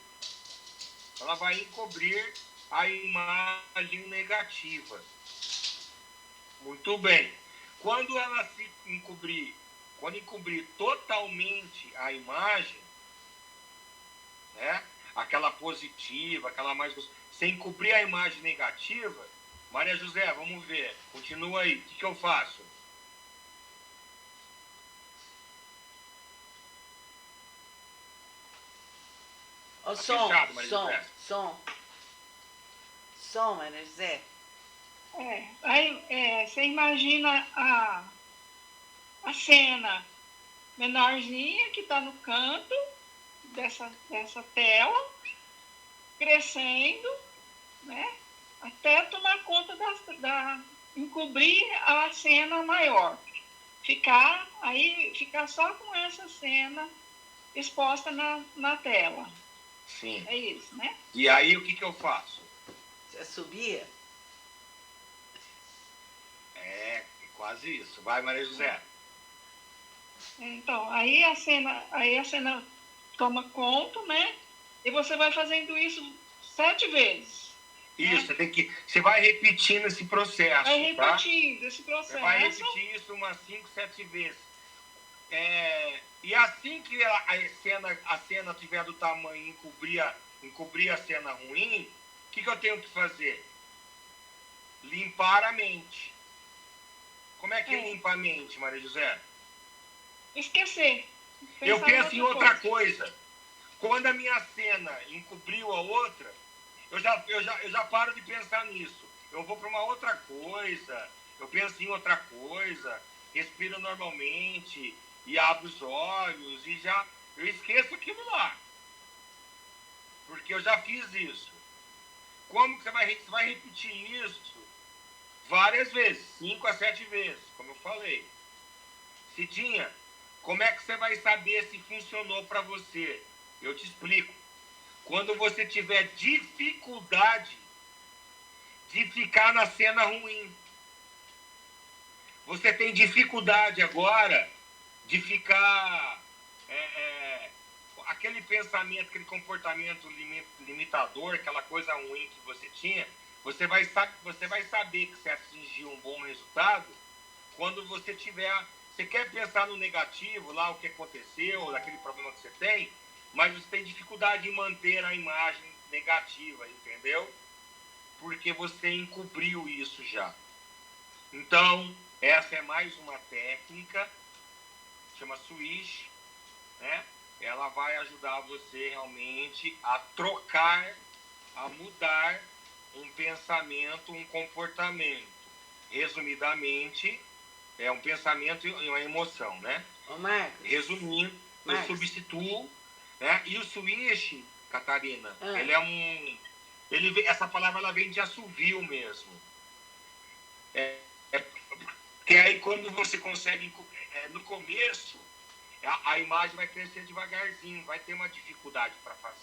a imagem negativa. Muito bem. Quando ela se encobrir, totalmente a imagem, né? Aquela positiva, aquela mais... Sem encobrir a imagem negativa, Maria José, vamos ver. Continua aí. O que eu faço? O Tá som, fechado, Maria José. som, Maria José. Aí você imagina a cena menorzinha que está no canto dessa tela, crescendo, né? Até tomar conta encobrir a cena maior. Ficar só com essa cena exposta na tela. Sim. É isso, né? E aí o que eu faço? Você subia? É quase isso. Vai, Maria José. Então, aí a cena toma conta, né? E você vai fazendo isso 7 vezes. Isso, você vai repetindo esse processo, Vai repetindo tá? esse processo. Você vai repetir isso umas 5, 7 vezes. E assim que a cena tiver do tamanho e encobrir a cena ruim, o que eu tenho que fazer? Limpar a mente. Como é que limpa a mente, Maria José? Esquecer. Eu penso em outra coisa. Quando a minha cena encobriu a outra, eu já paro de pensar nisso. Eu vou para uma outra coisa, eu penso em outra coisa, respiro normalmente e abro os olhos e eu esqueço aquilo lá. Porque eu já fiz isso. Como que você vai repetir isso várias vezes, 5 a 7 vezes, como eu falei. Cidinha, como é que você vai saber se funcionou para você? Eu te explico. Quando você tiver dificuldade de ficar na cena ruim. Você tem dificuldade agora de ficar... aquele pensamento, aquele comportamento limitador, aquela coisa ruim que você tinha, você vai saber que você atingiu um bom resultado quando você tiver... Você quer pensar no negativo, lá o que aconteceu, daquele problema que você tem, mas você tem dificuldade em manter a imagem negativa, entendeu? Porque você encobriu isso já. Então, essa é mais uma técnica, chama switch, né? Ela vai ajudar você realmente a trocar, a mudar um pensamento, um comportamento. Resumidamente, é um pensamento e uma emoção, né? Ô, Marcos. Resumindo, eu substituo, né? E o switch, Catarina, ele é essa palavra ela vem de assovio mesmo. Porque aí quando você consegue, no começo, a imagem vai crescer devagarzinho, vai ter uma dificuldade para fazer.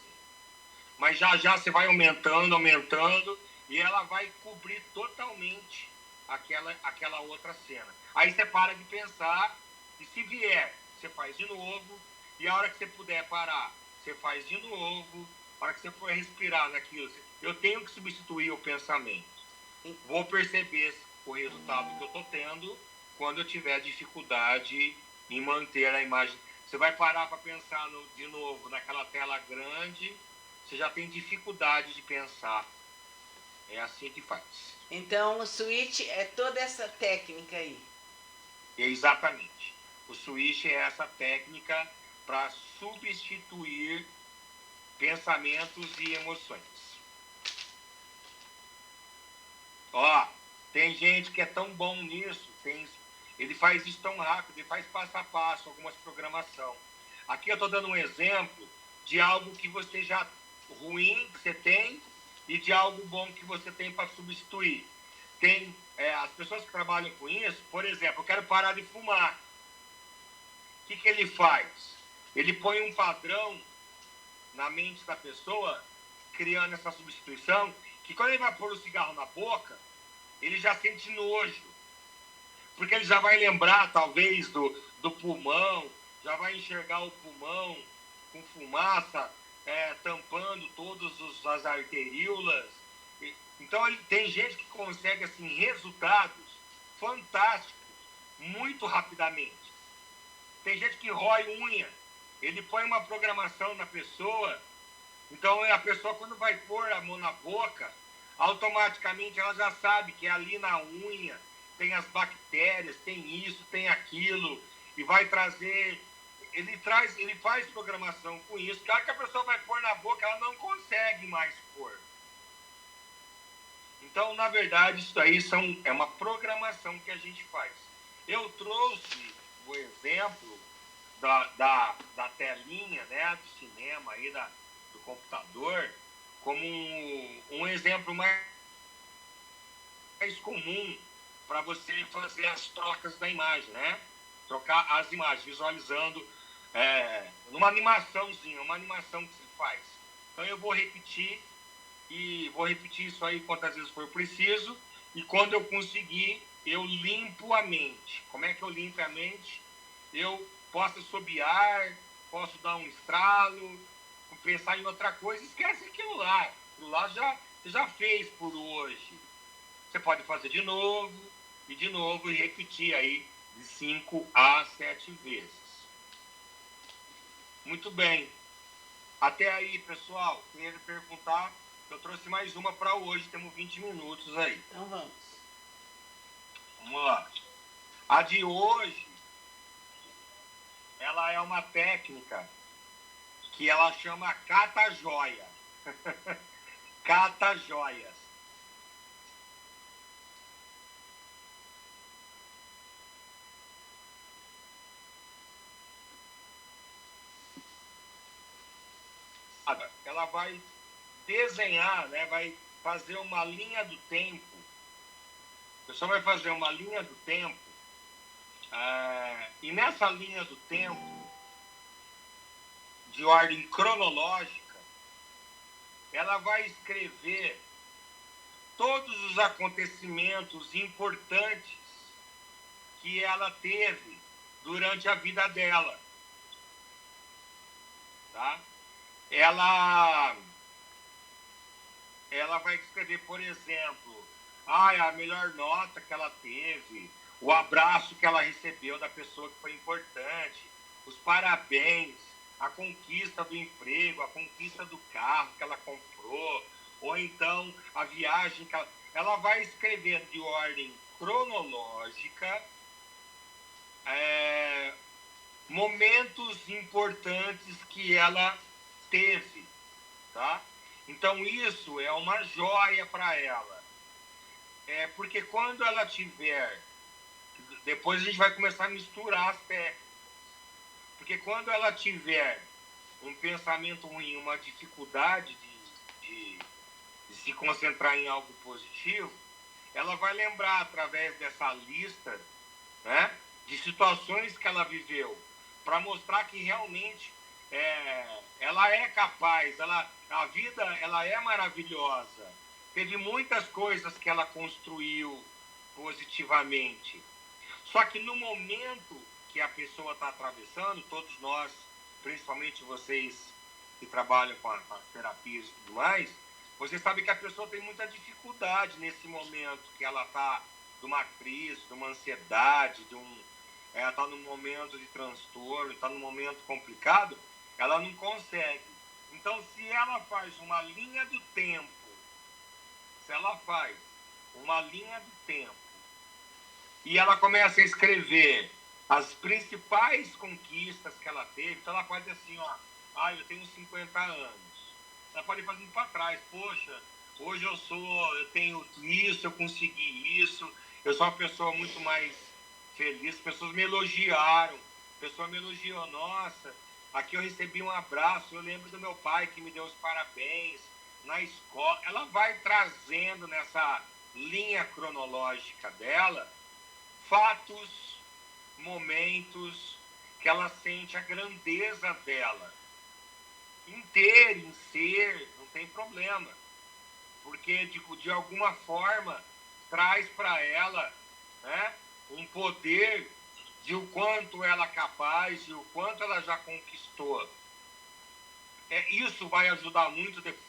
Mas já você vai aumentando, e ela vai cobrir totalmente aquela outra cena. Aí você para de pensar, e se vier, você faz de novo, e a hora que você puder parar, você faz de novo, a hora que você for respirar naquilo, eu tenho que substituir o pensamento. Vou perceber o resultado que eu estou tendo quando eu tiver dificuldade em manter a imagem. Você vai parar para pensar de novo naquela tela grande, você já tem dificuldade de pensar. É assim que faz. Então, o switch é toda essa técnica aí. Exatamente. O switch é essa técnica para substituir pensamentos e emoções. Ó, tem gente que é tão bom nisso, ele faz isso tão rápido, ele faz passo a passo, algumas programação. Aqui eu estou dando um exemplo de algo que você já ruim que você tem e de algo bom que você tem para substituir. Tem as pessoas que trabalham com isso, por exemplo, eu quero parar de fumar. O que ele faz? Ele põe um padrão na mente da pessoa, criando essa substituição, que quando ele vai pôr o cigarro na boca, ele já sente nojo. Porque ele já vai lembrar, talvez, do pulmão, já vai enxergar o pulmão com fumaça, tampando todas as arteríolas. Então, tem gente que consegue assim, resultados fantásticos muito rapidamente. Tem gente que rói unha, ele põe uma programação na pessoa, então a pessoa, quando vai pôr a mão na boca, automaticamente ela já sabe que ali na unha tem as bactérias, tem isso, tem aquilo, e vai trazer... Ele faz programação com isso. Claro que a pessoa vai pôr na boca, ela não consegue mais pôr. Então, na verdade, isso aí é uma programação que a gente faz. Eu trouxe o exemplo da telinha, né, do cinema, aí, do computador, como um exemplo mais comum para você fazer as trocas da imagem, né? Trocar as imagens, visualizando numa animaçãozinha, uma animação que se faz. Então eu vou repetir isso aí quantas vezes for preciso, e quando eu conseguir, eu limpo a mente. Como é que eu limpo a mente? Eu posso assobiar, posso dar um estralo, pensar em outra coisa, esquece aquilo lá. Aquilo lá você já fez por hoje. Você pode fazer de novo e repetir aí de 5 a 7 vezes. Muito bem. Até aí, pessoal. Queria perguntar, eu trouxe mais uma para hoje, temos 20 minutos aí. Então vamos. Vamos lá. A de hoje, ela é uma técnica que ela chama cata-joia. Cata-joias. Ela vai desenhar, né? Vai fazer uma linha do tempo. A pessoa vai fazer uma linha do tempo. E nessa linha do tempo, de ordem cronológica, ela vai escrever todos os acontecimentos importantes que ela teve durante a vida dela. Tá? Ela vai escrever, por exemplo, a melhor nota que ela teve, o abraço que ela recebeu da pessoa que foi importante, os parabéns, a conquista do emprego, a conquista do carro que ela comprou, ou então a viagem que ela vai escrever de ordem cronológica momentos importantes que ela teve, tá? Então isso é uma joia para ela. Porque quando ela tiver, depois a gente vai começar a misturar as técnicas, porque quando ela tiver um pensamento ruim, uma dificuldade de se concentrar em algo positivo, ela vai lembrar através dessa lista, né, de situações que ela viveu, para mostrar que realmente ela é capaz, a vida ela é maravilhosa. Teve muitas coisas que ela construiu positivamente. Só que no momento que a pessoa está atravessando, todos nós, principalmente vocês que trabalham com as terapias e tudo mais, você sabe que a pessoa tem muita dificuldade nesse momento que ela está de uma crise, de uma ansiedade, ela está num momento de transtorno, está num momento complicado, ela não consegue. Então, se ela faz uma linha do tempo, e ela começa a escrever as principais conquistas que ela teve, então ela pode dizer assim, eu tenho 50 anos. Ela pode ir fazendo para trás, poxa, hoje eu tenho isso, eu consegui isso, eu sou uma pessoa muito mais feliz, as pessoas me elogiaram, a pessoa me elogiou, nossa, aqui eu recebi um abraço, eu lembro do meu pai que me deu os parabéns na escola. Ela vai trazendo nessa linha cronológica dela fatos, momentos que ela sente a grandeza dela. Em ter, em ser, não tem problema. Porque, de alguma forma, traz para ela, né, um poder de o quanto ela é capaz e o quanto ela já conquistou. Isso vai ajudar muito depois.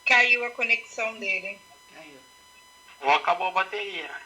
Caiu a conexão dele. Caiu. Ou acabou a bateria.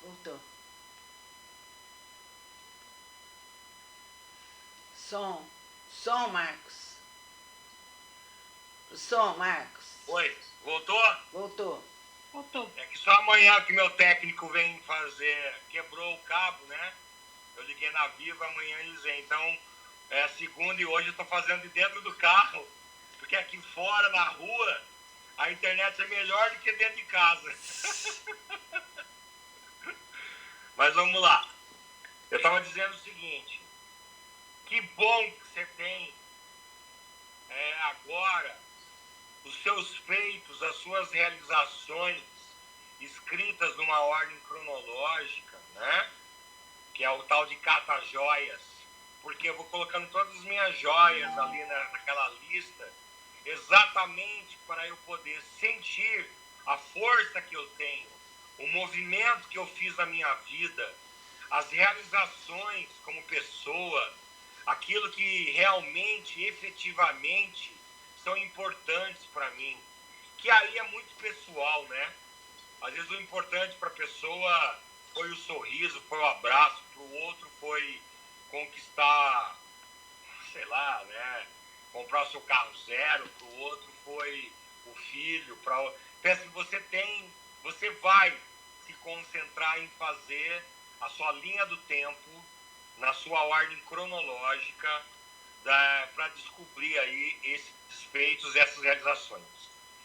Voltou. Som, Marcos. Som, Marcos. Oi, voltou? Voltou. Voltou. É que só amanhã que meu técnico vem fazer, quebrou o cabo, né? Eu liguei na Viva, amanhã eles vêm. Então, segunda e hoje eu tô fazendo de dentro do carro, porque aqui fora, na rua, a internet é melhor do que dentro de casa. Mas vamos lá. Eu estava dizendo o seguinte, que bom que você tem agora os seus feitos, as suas realizações escritas numa ordem cronológica, né? Que é o tal de cata-joias, porque eu vou colocando todas as minhas joias ali naquela lista, exatamente para eu poder sentir a força que eu tenho, o movimento que eu fiz na minha vida, as realizações como pessoa, aquilo que realmente, efetivamente, são importantes para mim, que aí é muito pessoal, né? Às vezes o importante para a pessoa foi o sorriso, foi o abraço, para o outro foi conquistar, sei lá, né? Comprar o seu carro zero, para o outro foi o filho. Pensa que você vai se concentrar em fazer a sua linha do tempo na sua ordem cronológica para descobrir aí esses feitos, essas realizações.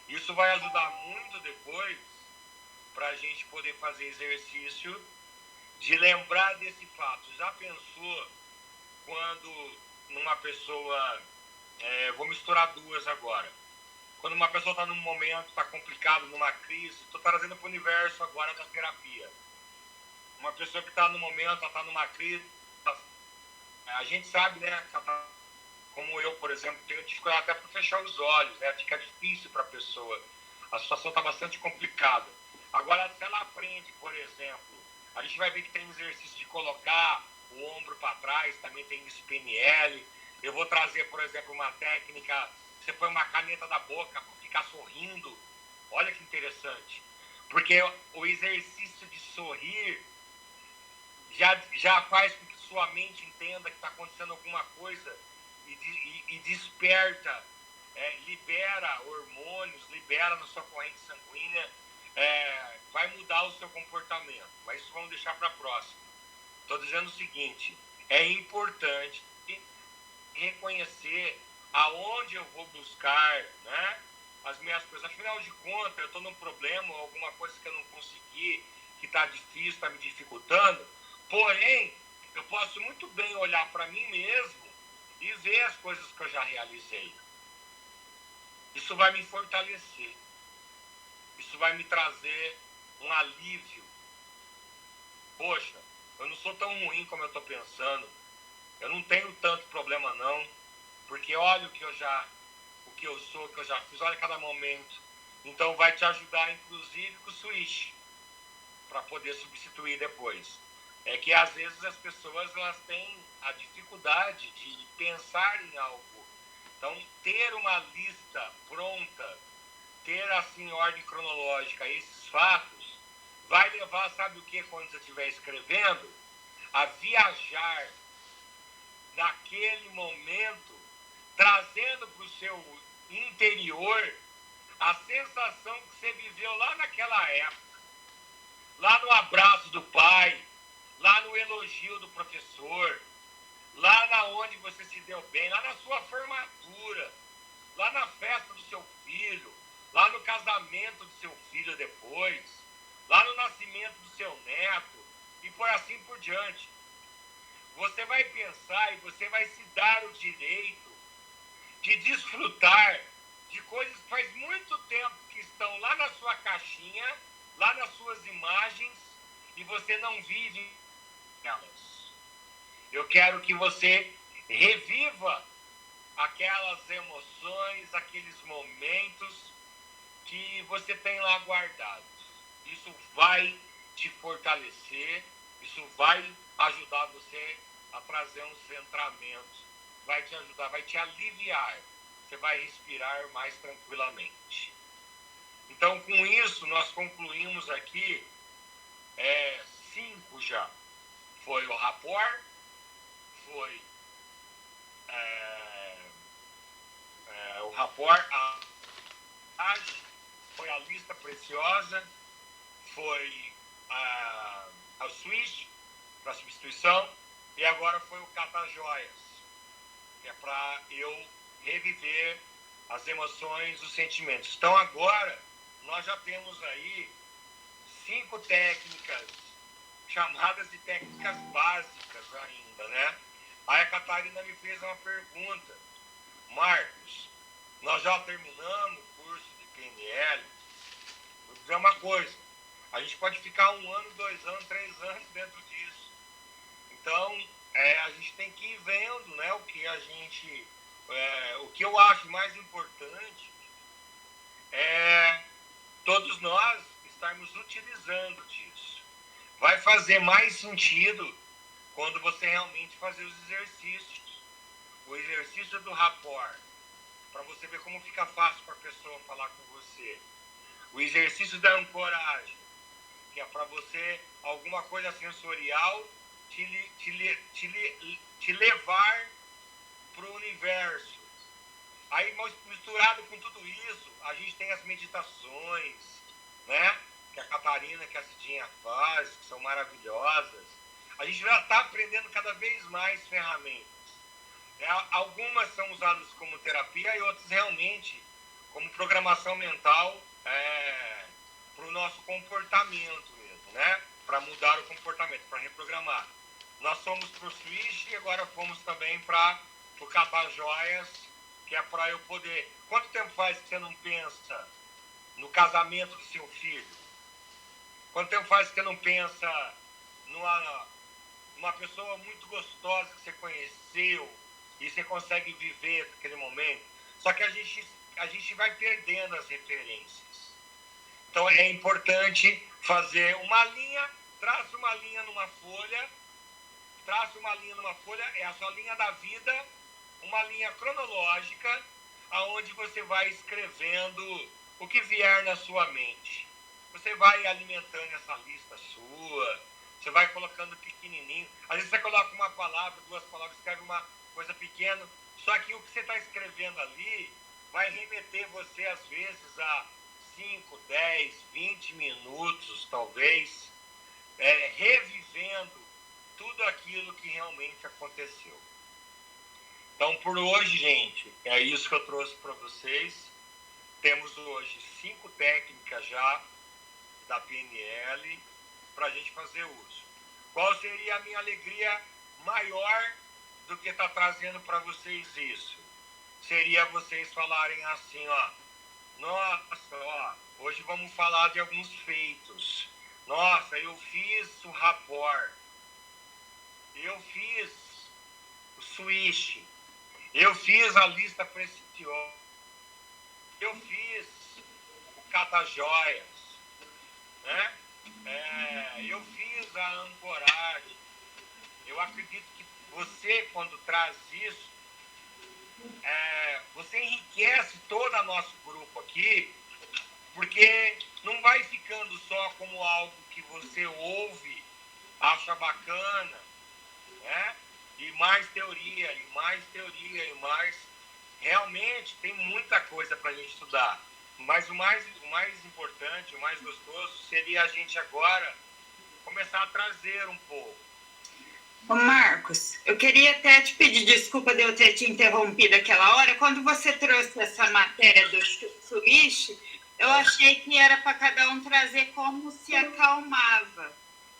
Isso vai ajudar muito depois para a gente poder fazer exercício de lembrar desse fato. Já pensou quando numa pessoa, vou misturar duas agora, quando uma pessoa está num momento, está complicado, numa crise, estou trazendo para o universo agora da terapia, uma pessoa que está no momento, está numa crise, a gente sabe, né, como eu, por exemplo, tenho dificuldade até para fechar os olhos, né, fica difícil para a pessoa, a situação está bastante complicada. Agora, se ela aprende, por exemplo, a gente vai ver que tem exercício de colocar o ombro para trás, também tem isso PNL. Eu vou trazer, por exemplo, uma técnica, você põe uma caneta da boca para ficar sorrindo. Olha que interessante. Porque o exercício de sorrir já faz com que sua mente entenda que está acontecendo alguma coisa e desperta, libera hormônios, libera na sua corrente sanguínea, vai mudar o seu comportamento. Mas isso vamos deixar para a próxima. Estou dizendo o seguinte, é importante reconhecer aonde eu vou buscar, né, as minhas coisas. Afinal de contas, eu estou num problema, alguma coisa que eu não consegui, que está difícil, está me dificultando. Porém, eu posso muito bem olhar para mim mesmo e ver as coisas que eu já realizei. Isso vai me fortalecer. Isso vai me trazer um alívio. Poxa, eu não sou tão ruim como eu estou pensando. Eu não tenho tanto problema não. Porque olha o que eu sou, o que eu já fiz, olha cada momento. Então vai te ajudar, inclusive, com o switch, para poder substituir depois. É que às vezes as pessoas elas têm a dificuldade de pensar em algo. Então, ter uma lista pronta, ter assim em ordem cronológica esses fatos, vai levar, sabe o que, quando você estiver escrevendo? A viajar naquele momento, trazendo para o seu interior a sensação que você viveu lá naquela época, lá no abraço do pai, lá no elogio do professor, lá na onde você se deu bem, lá na sua formatura, lá na festa do seu filho, lá no casamento do seu filho depois, lá no nascimento do seu neto e por assim por diante. Você vai pensar e você vai se dar o direito de desfrutar de coisas que faz muito tempo que estão lá na sua caixinha, lá nas suas imagens, e você não vive elas. Eu quero que você reviva aquelas emoções, aqueles momentos que você tem lá guardados. Isso vai te fortalecer, isso vai ajudar você a trazer um centramento, vai te ajudar, vai te aliviar, você vai respirar mais tranquilamente. Então, com isso, nós concluímos aqui 5 já. Foi o rapport, foi o rapport, foi a lista preciosa, foi a switch para substituição e agora foi o cata-joias, que é para eu reviver as emoções, os sentimentos. Então agora nós já temos aí 5 técnicas, chamadas de técnicas básicas ainda, né? Aí a Catarina me fez uma pergunta: Marcos, nós já terminamos o curso de PNL? Vou dizer uma coisa, a gente pode ficar 1 ano, 2 anos, 3 anos dentro disso. Então, a gente tem que ir vendo, né, o que eu acho mais importante é todos nós estarmos utilizando disso. Vai fazer mais sentido quando você realmente fazer os exercícios. O exercício do rapport, para você ver como fica fácil para a pessoa falar com você. O exercício da ancoragem, que é para você, alguma coisa sensorial, te levar para o universo. Aí, misturado com tudo isso, a gente tem as meditações, né? Que a Catarina, que a Cidinha faz, que são maravilhosas. A gente já está aprendendo cada vez mais ferramentas. Algumas são usadas como terapia e outras realmente como programação mental para o nosso comportamento mesmo, né? Para mudar o comportamento, para reprogramar. Nós fomos para o switch e agora fomos também para o cata-joias, que é para eu poder... Quanto tempo faz que você não pensa no casamento do seu filho? Quanto tempo faz que você não pensa numa pessoa muito gostosa que você conheceu e você consegue viver aquele momento? Só que a gente vai perdendo as referências. Então é importante fazer uma linha, traça uma linha numa folha, é a sua linha da vida, uma linha cronológica, aonde você vai escrevendo o que vier na sua mente. Você vai alimentando essa lista sua, você vai colocando pequenininho. Às vezes você coloca uma palavra, 2 palavras, escreve uma coisa pequena, só que o que você está escrevendo ali vai remeter você, às vezes, a 5, 10, 20 minutos, talvez, revivendo tudo aquilo que realmente aconteceu. Então, por hoje, gente, é isso que eu trouxe para vocês. Temos hoje 5 técnicas já da PNL para a gente fazer uso. Qual seria a minha alegria maior do que está trazendo para vocês isso? Seria vocês falarem assim, ó, nossa, ó, hoje vamos falar de alguns feitos. Nossa, eu fiz o rapport, eu fiz o switch, eu fiz a lista preciosa, eu fiz o cata-joias, né? Eu fiz a ancoragem. Eu acredito que você, quando traz isso, você enriquece todo o nosso grupo aqui, porque não vai ficando só como algo que você ouve, acha bacana, né? E mais teoria, e mais teoria, e mais... Realmente tem muita coisa para a gente estudar, mas o mais importante, o mais gostoso seria a gente agora começar a trazer um pouco. Ô Marcos, eu queria até te pedir desculpa de eu ter te interrompido aquela hora. Quando você trouxe essa matéria do switch, eu achei que era para cada um trazer como se acalmava.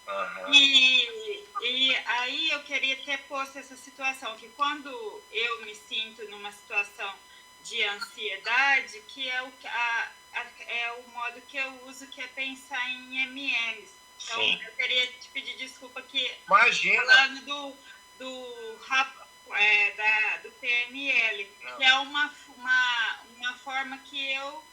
Uhum. E aí eu queria ter posto essa situação, que quando eu me sinto numa situação de ansiedade, que é o modo que eu uso, que é pensar em MMs. Então, sim, eu queria te pedir desculpa que... Imagina! Falando do PNL, não, que é uma forma que eu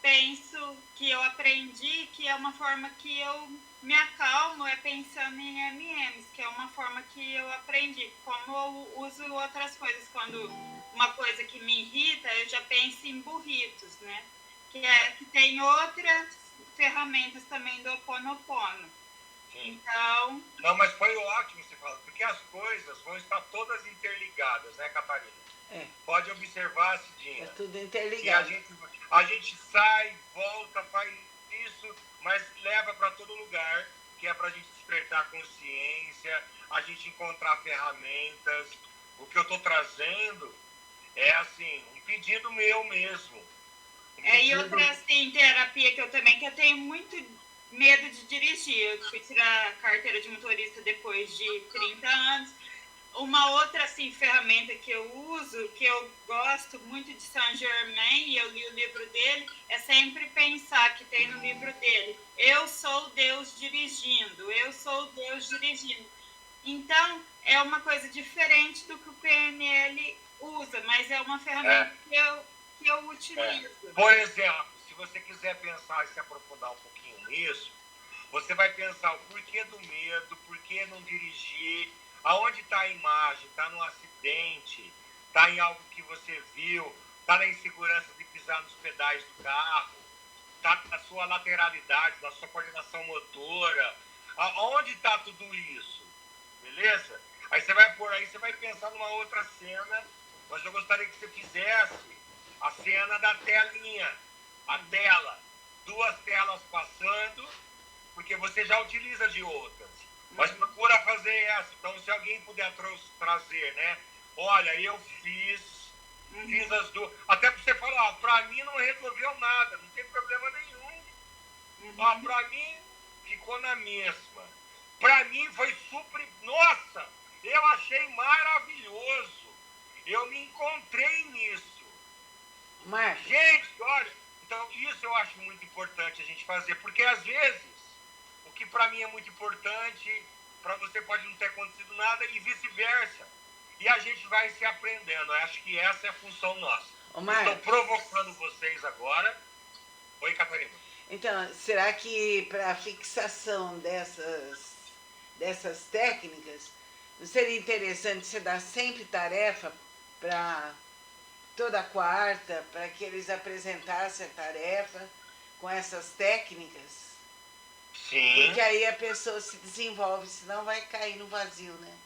penso, que eu aprendi, que é uma forma que eu me acalmo, é pensando em MMs, que é uma forma que eu aprendi. Como eu uso outras coisas, quando uma coisa que me irrita, eu já penso em burritos, né? Que tem outras ferramentas também do Ho'oponopono. Sim. Então, Não, mas foi ótimo você falar, porque as coisas vão estar todas interligadas, né, Catarina? É, Pode observar, é Cidinha, tudo que interligado. a gente sai, volta, faz isso, mas leva para todo lugar, que é para a gente despertar consciência, a gente encontrar ferramentas. O que eu estou trazendo é, assim, um pedido meu mesmo. e outra, assim, terapia que eu tenho muito medo de dirigir. Eu fui tirar a carteira de motorista depois de 30 anos. Uma outra, assim, ferramenta que eu uso, que eu gosto muito de Saint Germain, e eu li o livro dele, é sempre pensar que tem no livro dele: eu sou Deus dirigindo, eu sou Deus dirigindo. Então, é uma coisa diferente do que o PNL usa, mas é uma ferramenta que eu utilizo. Por exemplo, se você quiser pensar e se aprofundar um pouquinho nisso, você vai pensar o porquê do medo, porquê não dirigir, aonde está a imagem, está no acidente, está em algo que você viu, está na insegurança de pisar nos pedais do carro, está na sua lateralidade, na sua coordenação motora, aonde está tudo isso, beleza? Aí você vai por aí, você vai pensar numa outra cena, mas eu gostaria que você fizesse a cena da telinha, a tela, 2 telas passando, porque você já utiliza de outras. Mas procura fazer essa. Então, se alguém puder trazer, né? Olha, eu fiz as 2. Até para você falar, para mim não resolveu nada, não tem problema nenhum. Para mim, ficou na mesma. Para mim foi super. Nossa, eu achei maravilhoso. Eu me encontrei nisso. Marcos, Gente, olha, então isso eu acho muito importante a gente fazer, porque às vezes o que para mim é muito importante, para você pode não ter acontecido nada e vice-versa. E a gente vai se aprendendo. Eu acho que essa é a função nossa. ô Marcos, Estou provocando vocês agora. Oi, Catarina. então, será que para a fixação dessas técnicas, não seria interessante você dar sempre tarefa para toda quarta, para que eles apresentassem a tarefa com essas técnicas? Sim, Porque aí a pessoa se desenvolve, senão vai cair no vazio, né?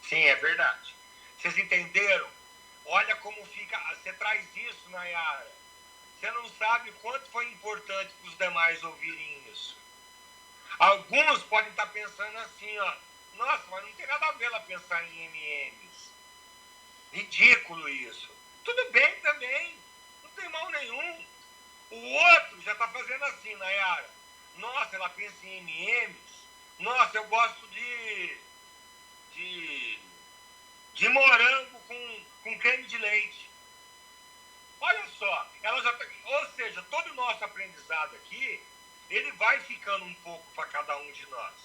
sim, é verdade. Vocês entenderam? Olha como fica. Você traz isso, Nayara. Você não sabe o quanto foi importante para os demais ouvirem isso. Alguns podem estar pensando assim, ó. Nossa, mas não tem nada a ver ela pensar em MMs. Ridículo isso. Tudo bem também. Não tem mal nenhum. O outro já está fazendo assim, Nayara. Nossa, ela pensa em MMs. Nossa, eu gosto de morango com creme de leite. Olha só, ela já tá, ou seja, todo o nosso aprendizado aqui, ele vai ficando um pouco para cada um de nós.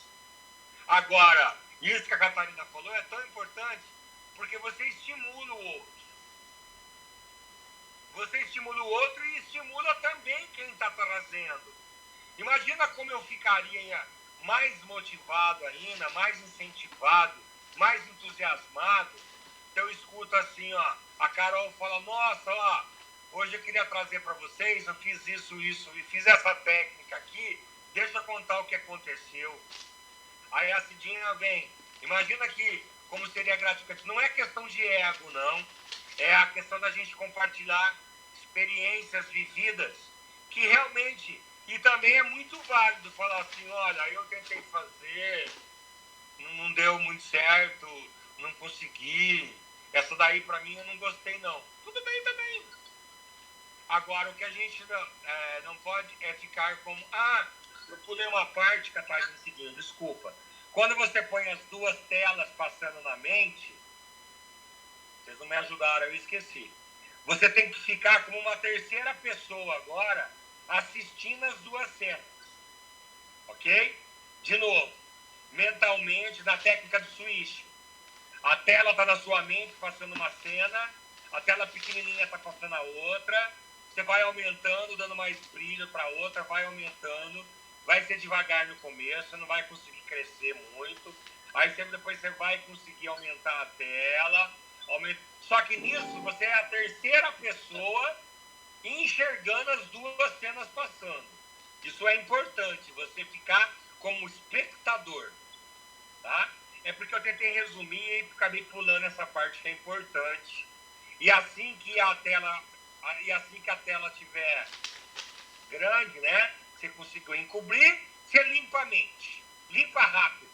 Agora, isso que a Catarina falou é tão importante, porque você estimula o outro. Você estimula o outro e estimula também quem está trazendo. Imagina como eu ficaria mais motivado ainda, mais incentivado, mais entusiasmado, se eu escuto assim, ó, a Carol fala: nossa, ó, hoje eu queria trazer para vocês, eu fiz isso e fiz essa técnica aqui, deixa eu contar o que aconteceu. Aí a Cidinha vem, imagina que como seria gratificante, não é questão de ego, não, é a questão da gente compartilhar experiências vividas, que realmente, e também é muito válido falar assim: olha, eu tentei fazer, não deu muito certo, não consegui, essa daí para mim eu não gostei não. Tudo bem também. Agora, o que a gente não pode é ficar como: eu pulei uma parte, Catarina, seguindo, desculpa. Quando você põe as 2 telas passando na mente, vocês não me ajudaram, eu esqueci. Você tem que ficar como uma terceira pessoa agora, assistindo as 2 cenas. Ok? De novo, mentalmente, na técnica do switch. A tela está na sua mente passando uma cena, a tela pequenininha está passando a outra, você vai aumentando, dando mais brilho para a outra, vai aumentando, vai ser devagar no começo, você não vai conseguir crescer muito, aí depois você vai conseguir aumentar a tela, só que nisso você é a terceira pessoa enxergando as 2 cenas passando. Isso é importante, você ficar como espectador, tá? É porque eu tentei resumir e acabei pulando essa parte que é importante. E assim que a tela estiver grande, né? Você conseguiu encobrir, você limpa a mente. Limpa rápido.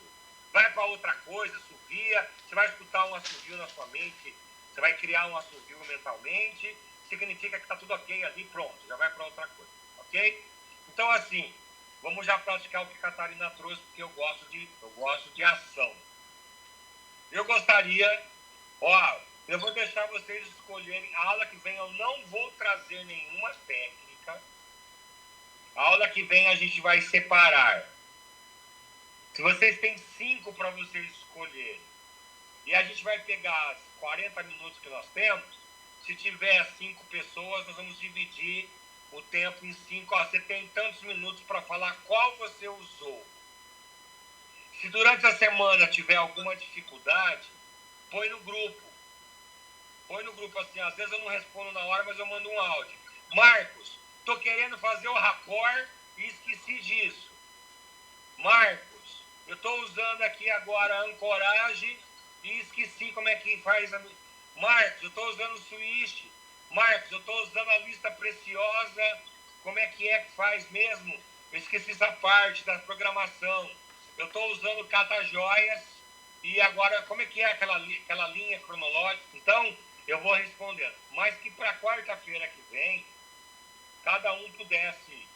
Vai para outra coisa, assovia. Você vai escutar um assovio na sua mente. Você vai criar um assovio mentalmente. Significa que está tudo ok ali, pronto. Já vai para outra coisa, ok? Então, assim, vamos já praticar o que a Catarina trouxe, porque eu gosto de ação. Eu gostaria, eu vou deixar vocês escolherem. A aula que vem eu não vou trazer nenhuma técnica. A aula que vem a gente vai separar. Se vocês têm 5 para vocês escolherem, e a gente vai pegar 40 minutos que nós temos, se tiver 5 pessoas, nós vamos dividir o tempo em 5. Você tem tantos minutos para falar qual você usou. Se durante a semana tiver alguma dificuldade, põe no grupo. Põe no grupo assim, às vezes eu não respondo na hora, mas eu mando um áudio. Marcos, tô querendo fazer o rapport e esqueci disso. Marcos, eu tô usando aqui agora a ancoragem e esqueci como é que faz a... Marcos, eu tô usando o switch. Marcos, eu tô usando a lista preciosa. Como é que faz mesmo? Eu esqueci essa parte da programação. Eu tô usando cata-joias. E agora, como é que é aquela linha cronológica? Então, eu vou respondendo. Mas que para quarta-feira que vem, cada um pudesse...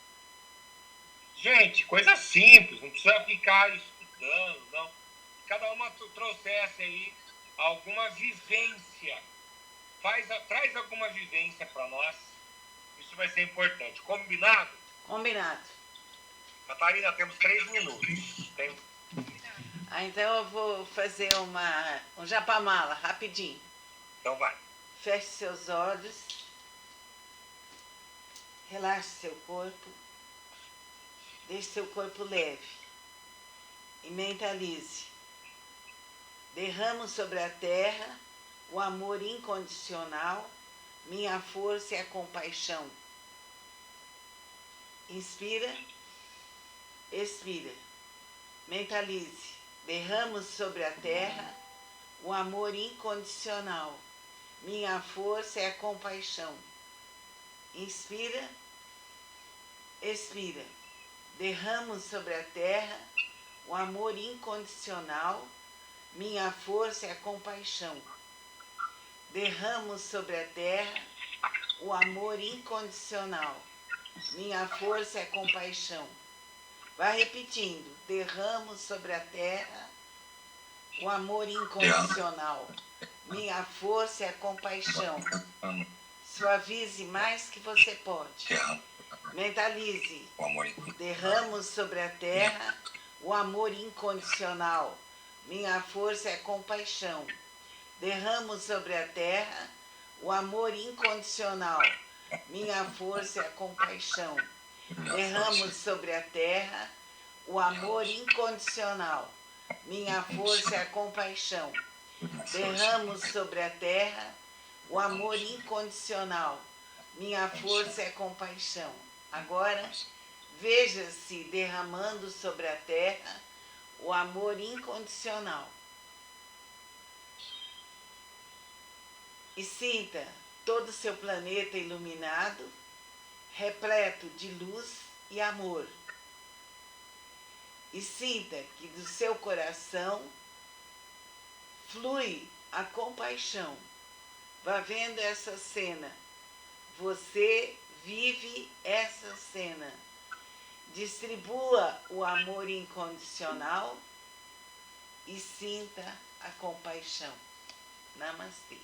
Gente, coisa simples, não precisa ficar estudando, não. Cada uma trouxesse aí alguma vivência. Traz alguma vivência para nós. Isso vai ser importante. Combinado? Combinado. Catarina, temos 3 minutos. Então eu vou fazer um japamala, rapidinho. Então vai. Feche seus olhos. Relaxe seu corpo. Deixe seu corpo leve. E mentalize. Derramo sobre a terra o amor incondicional, minha força e a compaixão. Inspira, expira. Mentalize. Derramo sobre a terra o amor incondicional, minha força e a compaixão. Inspira, expira. Derramo sobre a terra o amor incondicional, minha força e a compaixão. Derramo sobre a terra o amor incondicional, minha força e a compaixão. Vai repetindo. Derramo sobre a terra o amor incondicional, minha força e a compaixão. Suavize mais que você pode. Mentalize. Derramo sobre a terra o amor incondicional, minha força e a compaixão. Derramo sobre a terra o amor incondicional, minha força e a compaixão. Derramo sobre a terra o amor incondicional, minha força e a compaixão. Derramo sobre a terra o amor incondicional, minha força e a compaixão. Agora, veja-se derramando sobre a terra o amor incondicional. E sinta todo o seu planeta iluminado, repleto de luz e amor. E sinta que do seu coração flui a compaixão. Vá vendo essa cena. Você vive essa cena. Distribua o amor incondicional e sinta a compaixão. Namastê.